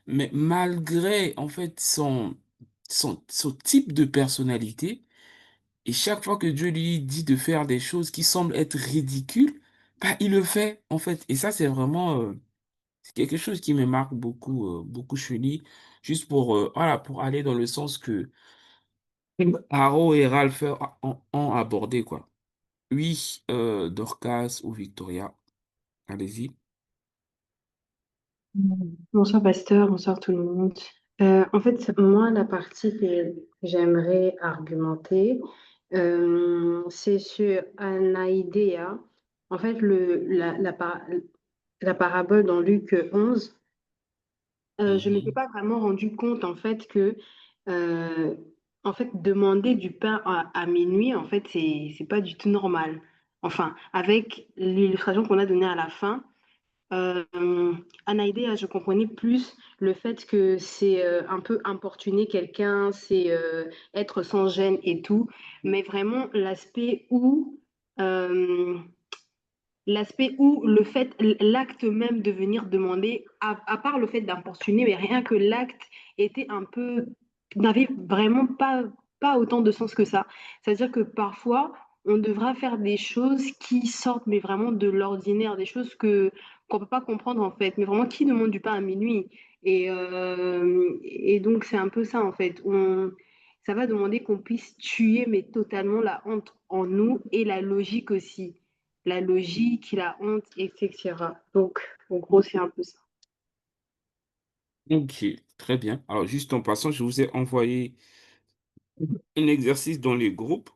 Mais malgré, en fait, son type de personnalité, et chaque fois que Dieu lui dit de faire des choses qui semblent être ridicules, bah, il le fait, en fait. Et ça, c'est vraiment, c'est quelque chose qui me marque beaucoup, beaucoup chez lui, juste voilà, pour aller dans le sens que Haro et Ralph ont abordé, quoi. Oui, Dorcas ou Victoria, allez-y. Bonsoir pasteur, bonsoir tout le monde. En fait, moi, la partie que j'aimerais argumenter, c'est sur Anaïdéa. En fait, la parabole dans Luc 11, je ne m'étais Mhm. pas vraiment rendu compte en fait que euh, en fait demander du pain à minuit en fait c'est pas du tout normal. Enfin, avec l'illustration qu'on a donnée à la fin, euh, Anaïdé, je comprenais plus le fait que c'est un peu importuner quelqu'un, c'est être sans gêne et tout, mais vraiment l'aspect où le fait, l'acte même de venir demander, à part le fait d'importuner, mais rien que l'acte était un peu, n'avait vraiment pas autant de sens que ça. C'est-à-dire que parfois, on devra faire des choses qui sortent, mais vraiment de l'ordinaire, des choses qu'on peut pas comprendre en fait. Mais vraiment, qui demande du pain à minuit? Et donc, c'est un peu ça en fait. Ça va demander qu'on puisse tuer, mais totalement la honte en nous et la logique aussi la logique, la honte, etc. Donc, en gros, c'est un peu ça. Ok, très bien. Alors, juste en passant, je vous ai envoyé un exercice dans les groupes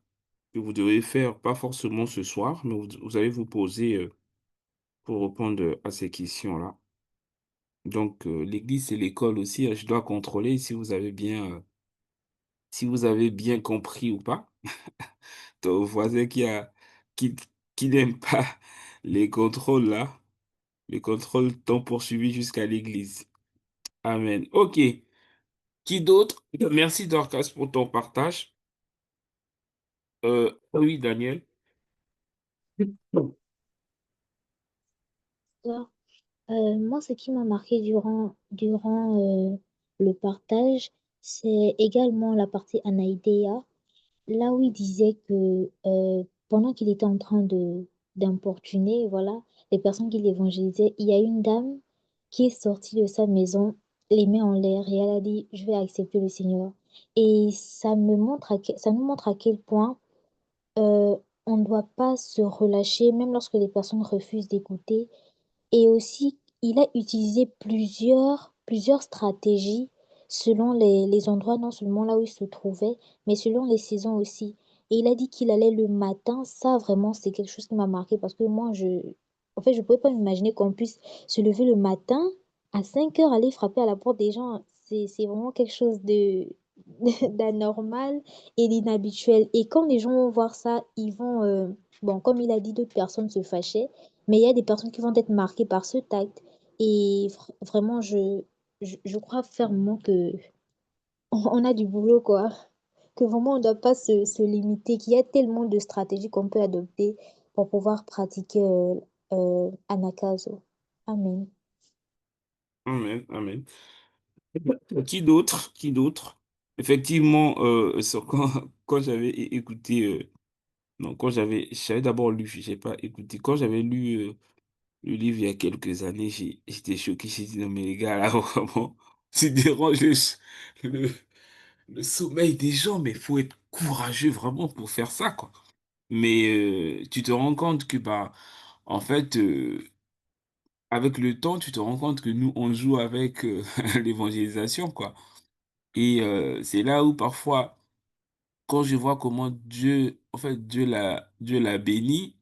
que vous devez faire, pas forcément ce soir, mais vous allez vous poser pour répondre à ces questions-là. Donc, l'église et l'école aussi, je dois contrôler si vous avez bien compris ou pas. Ton voisin qui, qui n'aime pas les contrôles là, les contrôles t'ont poursuivi jusqu'à l'église. Amen. Ok. Qui d'autre? Merci Dorcas pour ton partage. Oui, Daniel. Alors, moi, ce qui m'a marqué durant le partage, c'est également la partie Anaïdéa, là où il disait que pendant qu'il était en train d'importuner, voilà, les personnes qu'il évangélisait, il y a une dame qui est sortie de sa maison, les mains en l'air, et elle a dit, je vais accepter le Seigneur. Et ça nous montre à quel point euh, on ne doit pas se relâcher, même lorsque les personnes refusent d'écouter et aussi, il a utilisé plusieurs stratégies selon les endroits, non seulement là où il se trouvait, mais selon les saisons aussi. Et il a dit qu'il allait le matin. Ça, vraiment, c'est quelque chose qui m'a marqué parce que moi, en fait, je ne pouvais pas m'imaginer qu'on puisse se lever le matin à 5 heures, aller frapper à la porte des gens. C'est vraiment quelque chose d'anormal et d'inhabituel. Et quand les gens vont voir ça, ils vont, bon, comme il a dit, d'autres personnes se fâchaient. Mais il y a des personnes qui vont être marquées par ce tact. Et vraiment, je crois fermement que on a du boulot, quoi. Que vraiment, on ne doit pas se limiter, qu'il y a tellement de stratégies qu'on peut adopter pour pouvoir pratiquer Anakazo. Amen. Amen. Amen. Qui d'autre? Qui d'autre? Effectivement, quand j'avais écouté, non, j'avais d'abord lu, j'ai pas écouté. Quand j'avais lu le livre il y a quelques années, j'étais choqué. J'ai dit, non, mais les gars, là, vraiment, tu déranges le, le sommeil des gens, mais il faut être courageux vraiment pour faire ça, quoi. Mais tu te rends compte que, bah, en fait, avec le temps, tu te rends compte que nous, on joue avec l'évangélisation, quoi. Et c'est là où parfois, quand je vois comment Dieu, en fait, Dieu l'a béni,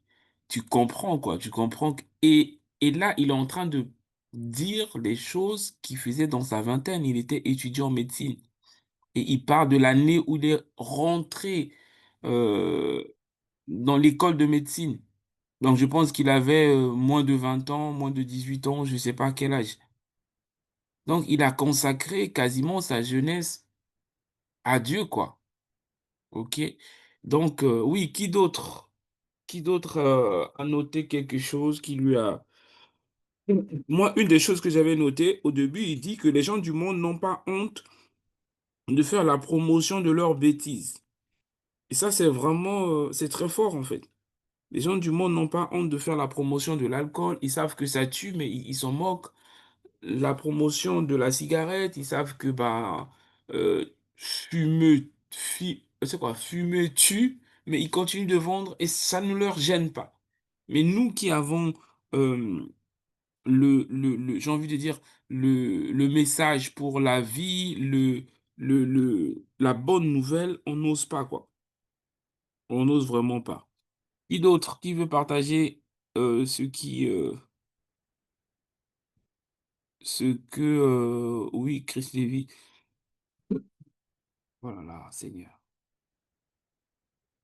tu comprends, quoi. Tu comprends. Et là, il est en train de dire les choses qu'il faisait dans sa vingtaine. Il était étudiant en médecine. Et il parle de l'année où il est rentré euh, dans l'école de médecine. Donc, je pense qu'il avait moins de 20 ans, moins de 18 ans, je ne sais pas quel âge. Donc, il a consacré quasiment sa jeunesse à Dieu, quoi. OK? Donc, oui, qui d'autre? Qui d'autre a noté quelque chose qui lui a... Moi, une des choses que j'avais notées au début, il dit que les gens du monde n'ont pas honte de faire la promotion de leurs bêtises. Et ça, c'est vraiment, c'est très fort, en fait. Les gens du monde n'ont pas honte de faire la promotion de l'alcool. Ils savent que ça tue, mais ils s'en moquent. La promotion de la cigarette, ils savent que bah, c'est quoi, fumer tue, mais ils continuent de vendre et ça ne leur gêne pas. Mais nous qui avons euh, j'ai envie de dire, le message pour la vie, la bonne nouvelle, on n'ose pas, quoi. On n'ose vraiment pas. Qui d'autre qui veut partager ce que, oui, Chris Lévy. Oh là là, Seigneur.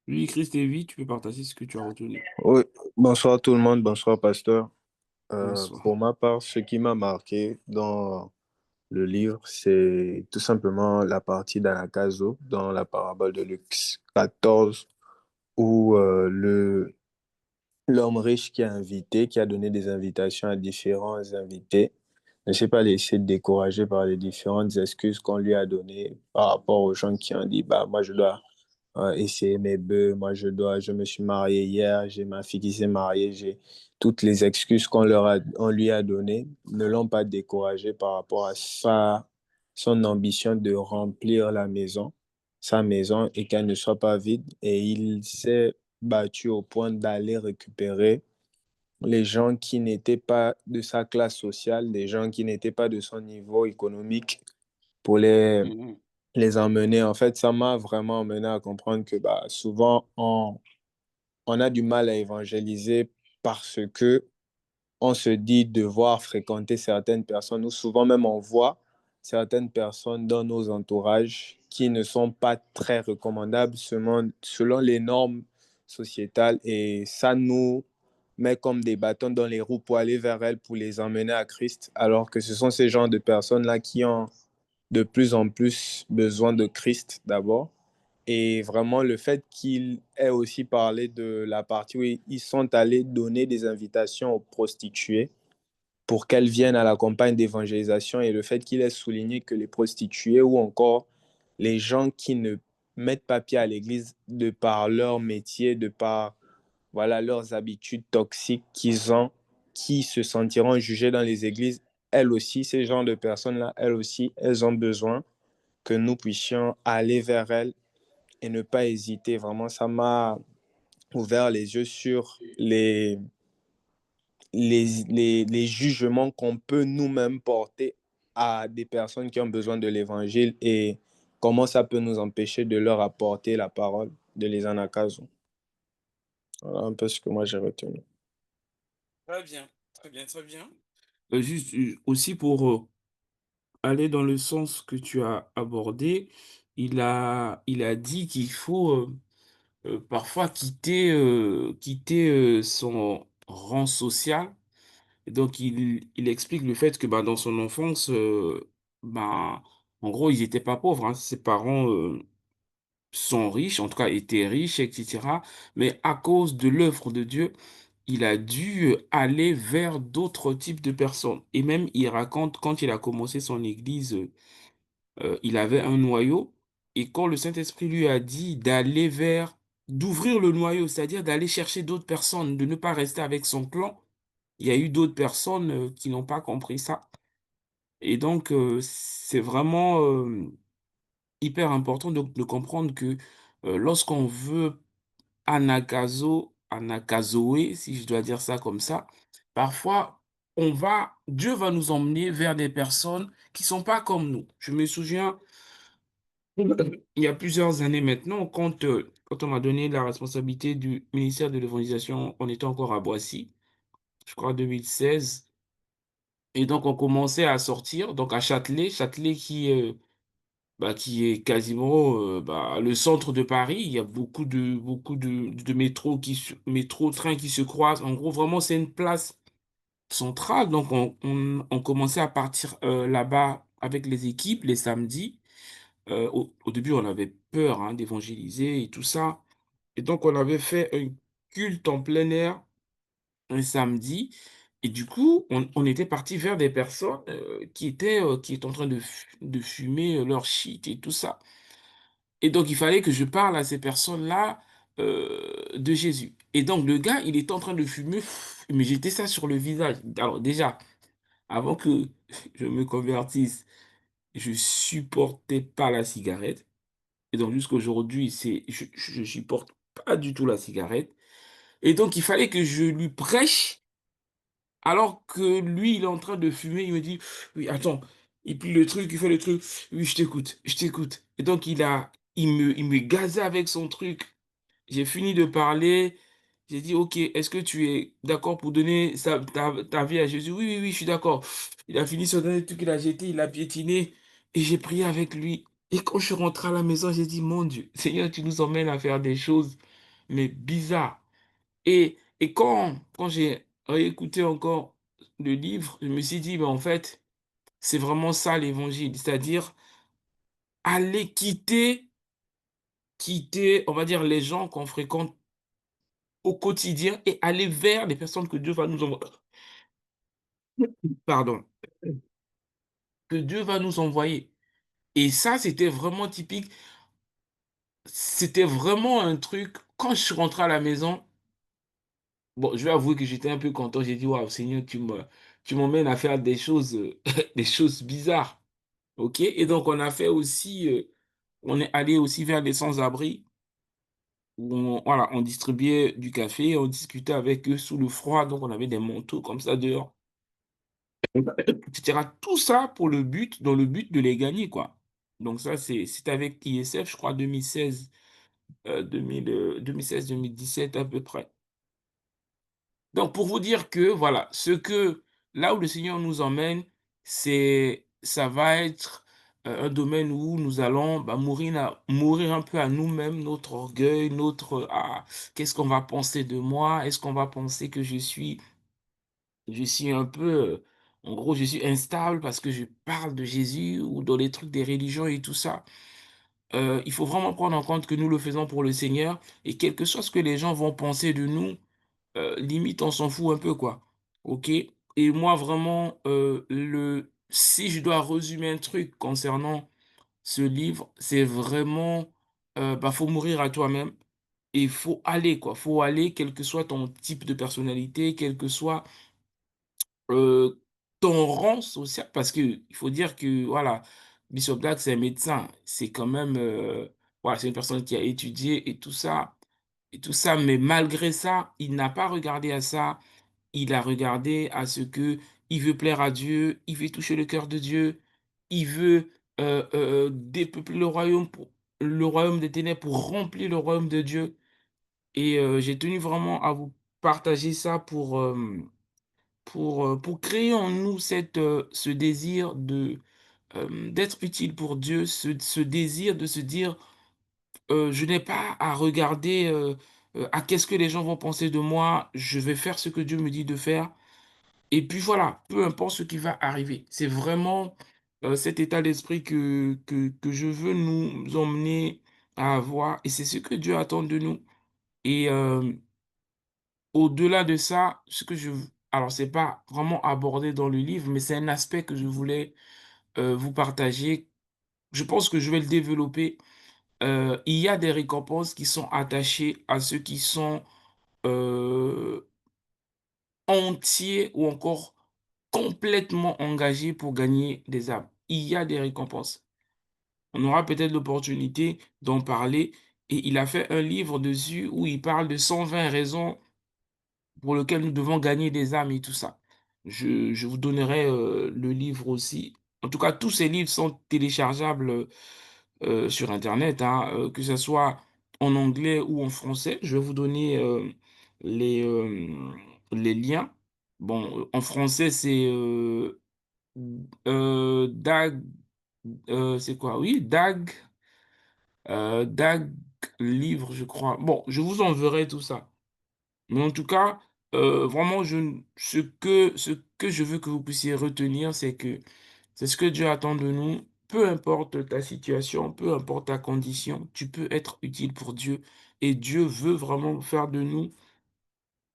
Oui, Chris Lévy, tu peux partager ce que tu as retenu. Oui, bonsoir tout le monde, bonsoir pasteur. Bonsoir. Pour ma part, ce qui m'a marqué dans le livre, c'est tout simplement la partie d'Anakazo dans la parabole de Luc 14, où l'homme riche qui a invité, qui a donné des invitations à différents invités, ne s'est pas laissé décourager par les différentes excuses qu'on lui a données par rapport aux gens qui ont dit, bah, moi je dois essayer mes bœufs, je me suis marié hier, j'ai ma fille qui s'est mariée, j'ai toutes les excuses on lui a données ne l'ont pas découragé par rapport à son ambition de remplir sa maison et qu'elle ne soit pas vide. Et il s'est battu au point d'aller récupérer les gens qui n'étaient pas de sa classe sociale, les gens qui n'étaient pas de son niveau économique pour Mhm. les emmener. En fait, ça m'a vraiment amené à comprendre que bah, souvent, on a du mal à évangéliser parce que on se dit devoir fréquenter certaines personnes ou souvent même on voit certaines personnes dans nos entourages qui ne sont pas très recommandables selon les normes sociétales et ça nous met comme des bâtons dans les roues pour aller vers elles, pour les emmener à Christ, alors que ce sont ces genres de personnes-là qui ont de plus en plus besoin de Christ d'abord. Et vraiment, le fait qu'il ait aussi parlé de la partie où ils sont allés donner des invitations aux prostituées pour qu'elles viennent à la campagne d'évangélisation et le fait qu'il ait souligné que les prostituées ou encore les gens qui ne mettent pas pied à l'église de par leur métier, de par voilà, leurs habitudes toxiques qu'ils ont, qui se sentiront jugés dans les églises, elles aussi, ces genres de personnes-là, elles aussi, elles ont besoin que nous puissions aller vers elles et ne pas hésiter. Vraiment, ça m'a ouvert les yeux sur les jugements qu'on peut nous-mêmes porter à des personnes qui ont besoin de l'évangile et comment ça peut nous empêcher de leur apporter la parole, de les anakazo. Voilà un peu ce que moi j'ai retenu. Très bien, très bien, très bien. Juste aussi pour aller dans le sens que tu as abordé, il a dit qu'il faut parfois quitter son rang social. Et donc, il explique le fait que bah, dans son enfance, bah, en gros, ils n'étaient pas pauvres, hein. Ses parents sont riches, en tout cas étaient riches, etc. Mais à cause de l'œuvre de Dieu, il a dû aller vers d'autres types de personnes. Et même, il raconte, quand il a commencé son église, il avait un noyau. Et quand le Saint-Esprit lui a dit d'ouvrir le noyau, c'est-à-dire d'aller chercher d'autres personnes, de ne pas rester avec son clan, il y a eu d'autres personnes qui n'ont pas compris ça. Et donc, c'est vraiment hyper important de comprendre que lorsqu'on veut anakazoer, si je dois dire ça comme ça, parfois, Dieu va nous emmener vers des personnes qui sont pas comme nous. Je me souviens, Il y a plusieurs années maintenant, quand on m'a donné la responsabilité du ministère de l'évangélisation, on était encore à Boissy, je crois 2016. Et donc, on commençait à sortir, donc à Châtelet, Châtelet qui est quasiment le centre de Paris. Il y a beaucoup de métro, trains qui se croisent. En gros, vraiment, c'est une place centrale. Donc, on commençait à partir là-bas avec les équipes les samedis. Au début, on avait peur hein, d'évangéliser et tout ça. Et donc, on avait fait un culte en plein air un samedi. Et du coup, on était parti vers des personnes qui étaient en train de fumer leur shit et tout ça. Et donc, il fallait que je parle à ces personnes-là de Jésus. Et donc, le gars, il était en train de fumer, mais j'étais ça sur le visage. Alors, déjà, avant que je me convertisse, je supportais pas la cigarette. Et donc, jusqu'aujourd'hui, je supporte pas du tout la cigarette. Et donc, il fallait que je lui prêche. Alors que lui, il est en train de fumer, il me dit, oui, attends, il plie le truc, il fait le truc, oui, je t'écoute, je t'écoute. Et donc, il me gazait avec son truc. J'ai fini de parler, j'ai dit, ok, est-ce que tu es d'accord pour donner ta vie à Jésus? Oui, oui, oui, je suis d'accord. Il a fini son dernier truc, il a jeté, il a piétiné, et j'ai prié avec lui. Et quand je suis rentré à la maison, j'ai dit, mon Dieu, Seigneur, tu nous emmènes à faire des choses, mais bizarres. Et quand j'ai réécouté encore le livre, je me suis dit, ben, en fait, c'est vraiment ça l'évangile, c'est-à-dire aller quitter, on va dire, les gens qu'on fréquente au quotidien et aller vers les personnes que Dieu va nous envoyer. Pardon, que Dieu va nous envoyer. Et ça, c'était vraiment typique. C'était vraiment un truc. Quand je suis rentré à la maison, bon, je vais avouer que j'étais un peu content. J'ai dit, waouh, Seigneur, tu m'emmènes à faire des choses, des choses bizarres. OK? Et donc, on est allé aussi vers les sans-abri où voilà, on distribuait du café, on discutait avec eux sous le froid. Donc, on avait des manteaux comme ça dehors, etc. Tout ça dans le but de les gagner, quoi. Donc, ça, c'était avec ISF, je crois, 2016, 2016-2017 à peu près. Donc, pour vous dire que, voilà, là où le Seigneur nous emmène, ça va être un domaine où nous allons mourir un peu à nous-mêmes, notre orgueil, qu'est-ce qu'on va penser de moi? Est-ce qu'on va penser que je suis un peu, en gros, je suis instable parce que je parle de Jésus ou dans les trucs des religions et tout ça. Il faut vraiment prendre en compte que nous le faisons pour le Seigneur et quel que soit ce que les gens vont penser de nous, limite, on s'en fout un peu, quoi. OK? Et moi, vraiment, si je dois résumer un truc concernant ce livre, c'est vraiment, faut mourir à toi-même et il faut aller, quoi. Faut aller, quel que soit ton type de personnalité, quel que soit euh, ton rang social, parce que il faut dire que, voilà, Bishop Dag, c'est un médecin. C'est quand même, voilà, c'est une personne qui a étudié et tout ça, mais malgré ça, il n'a pas regardé à ça. Il a regardé à ce que il veut plaire à Dieu, il veut toucher le cœur de Dieu, il veut dépeupler le royaume des ténèbres pour remplir le royaume de Dieu. Et j'ai tenu vraiment à vous partager ça pour créer en nous ce désir d'être utile pour Dieu, ce désir de se dire, je n'ai pas à regarder à qu'est-ce que les gens vont penser de moi, je vais faire ce que Dieu me dit de faire. Et puis voilà, peu importe ce qui va arriver. C'est vraiment cet état d'esprit que je veux nous emmener à avoir. Et c'est ce que Dieu attend de nous. Et au-delà de ça, alors, c'est pas vraiment abordé dans le livre, mais c'est un aspect que je voulais vous partager. Je pense que je vais le développer. Il y a des récompenses qui sont attachées à ceux qui sont euh, entiers ou encore complètement engagés pour gagner des âmes. Il y a des récompenses. On aura peut-être l'opportunité d'en parler. Et il a fait un livre dessus où il parle de 120 raisons pour lesquelles nous devons gagner des âmes et tout ça. Je vous donnerai le livre aussi. En tout cas, tous ces livres sont téléchargeables sur Internet, hein, que ce soit en anglais ou en français. Je vais vous donner les, euh, les liens. Bon, en français, c'est Dag, c'est quoi? Oui, Dag livre, je crois. Bon, je vous enverrai tout ça. Mais en tout cas, vraiment, ce que je veux que vous puissiez retenir, c'est ce que Dieu attend de nous. Peu importe ta situation, peu importe ta condition, tu peux être utile pour Dieu. Et Dieu veut vraiment faire de nous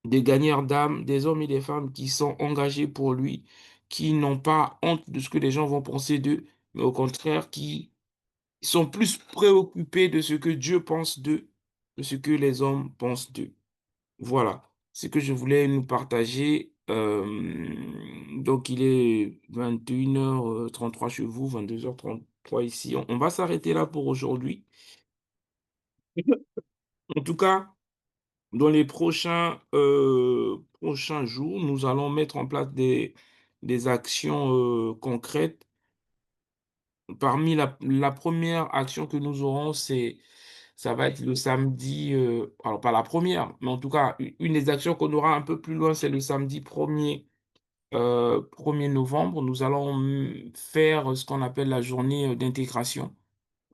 des gagnants d'âme, des hommes et des femmes qui sont engagés pour lui, qui n'ont pas honte de ce que les gens vont penser d'eux, mais au contraire, qui sont plus préoccupés de ce que Dieu pense d'eux, que ce que les hommes pensent d'eux. Voilà, ce que je voulais nous partager. Donc, il est 21h33 chez vous, 22h33 ici. On va s'arrêter là pour aujourd'hui. En tout cas, dans les prochains jours, nous allons mettre en place des actions concrètes. Parmi la première action que nous aurons, ça va être le samedi, alors pas la première, mais en tout cas, une des actions qu'on aura un peu plus loin, c'est le samedi 1er novembre. Nous allons faire ce qu'on appelle la journée d'intégration.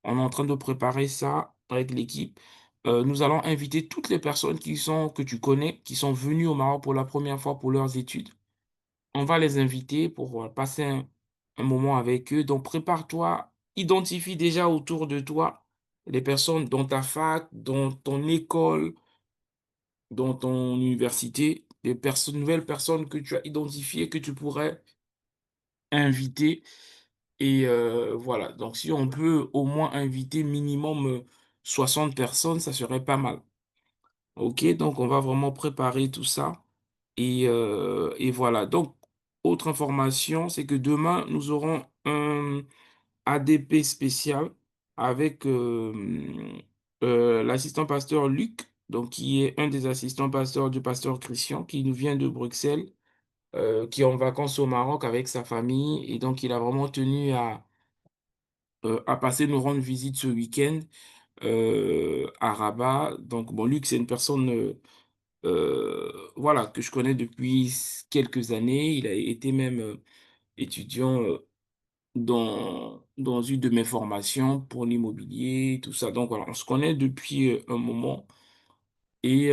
On est en train de préparer ça avec l'équipe. Nous allons inviter toutes les personnes que tu connais, qui sont venues au Maroc pour la première fois pour leurs études. On va les inviter pour passer un moment avec eux. Donc, prépare-toi, identifie déjà autour de toi les personnes dans ta fac, dans ton école, dans ton université, des personnes, nouvelles personnes que tu as identifiées, que tu pourrais inviter. Et voilà. Donc, si on peut au moins inviter minimum 60 personnes, ça serait pas mal. OK, donc on va vraiment préparer tout ça. Et voilà. Donc, autre information, c'est que demain, nous aurons un ADP spécial avec l'assistant pasteur Luc, donc qui est un des assistants pasteurs du pasteur Christian, qui nous vient de Bruxelles, qui est en vacances au Maroc avec sa famille. Et donc, il a vraiment tenu à passer nous rendre visite ce week-end à Rabat. Donc, bon, Luc, c'est une personne voilà, que je connais depuis quelques années. Il a été même étudiant dans une de mes formations pour l'immobilier, tout ça. Donc voilà, on se connaît depuis un moment. Et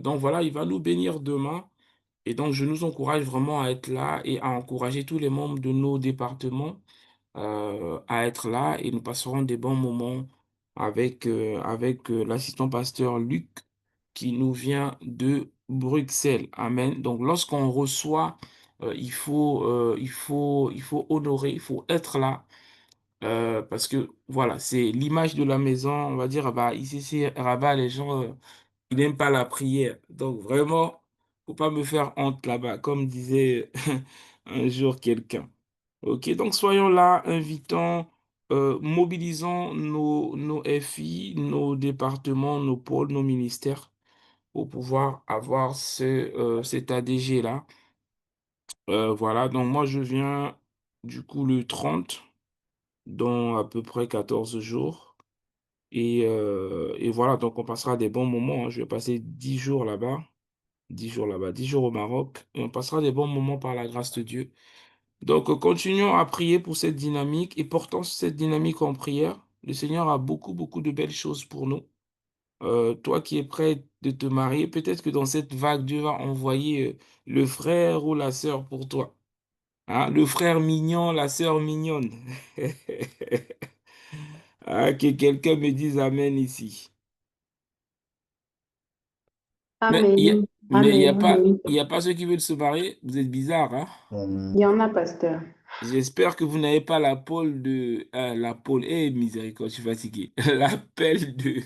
donc voilà, il va nous bénir demain. Et donc je nous encourage vraiment à être là et à encourager tous les membres de nos départements à être là. Et nous passerons des bons moments avec l'assistant pasteur Luc qui nous vient de Bruxelles. Amen. Donc lorsqu'on reçoit, il faut honorer, il faut être là. Parce que voilà, c'est l'image de la maison. On va dire, bah, ici, c'est Rabat, les gens, ils n'aiment pas la prière. Donc vraiment, faut pas me faire honte là-bas, comme disait un jour quelqu'un. Ok, donc soyons là, invitons, mobilisons nos FI, nos départements, nos pôles, nos ministères pour pouvoir avoir cet ADG-là. Voilà, donc moi je viens du coup le 30 dans à peu près 14 jours. Et voilà, donc on passera des bons moments, hein. Je vais passer 10 jours là-bas, 10 jours là-bas, 10 jours au Maroc, et on passera des bons moments par la grâce de Dieu. Donc continuons à prier pour cette dynamique et portons cette dynamique en prière. Le Seigneur a beaucoup, beaucoup de belles choses pour nous. Toi qui es prêt de te marier, peut-être que dans cette vague, Dieu va envoyer le frère ou la sœur pour toi. Hein, le frère mignon, la sœur mignonne. Ah, que quelqu'un me dise Amen ici. Mais il y a, Amen. mais Amen. Oui. il y a pas ceux qui veulent se marier. Vous êtes bizarre, hein? Il y en a, pasteur. J'espère que vous n'avez pas la pole de... la pole, miséricorde, je suis fatigué. L'appel de...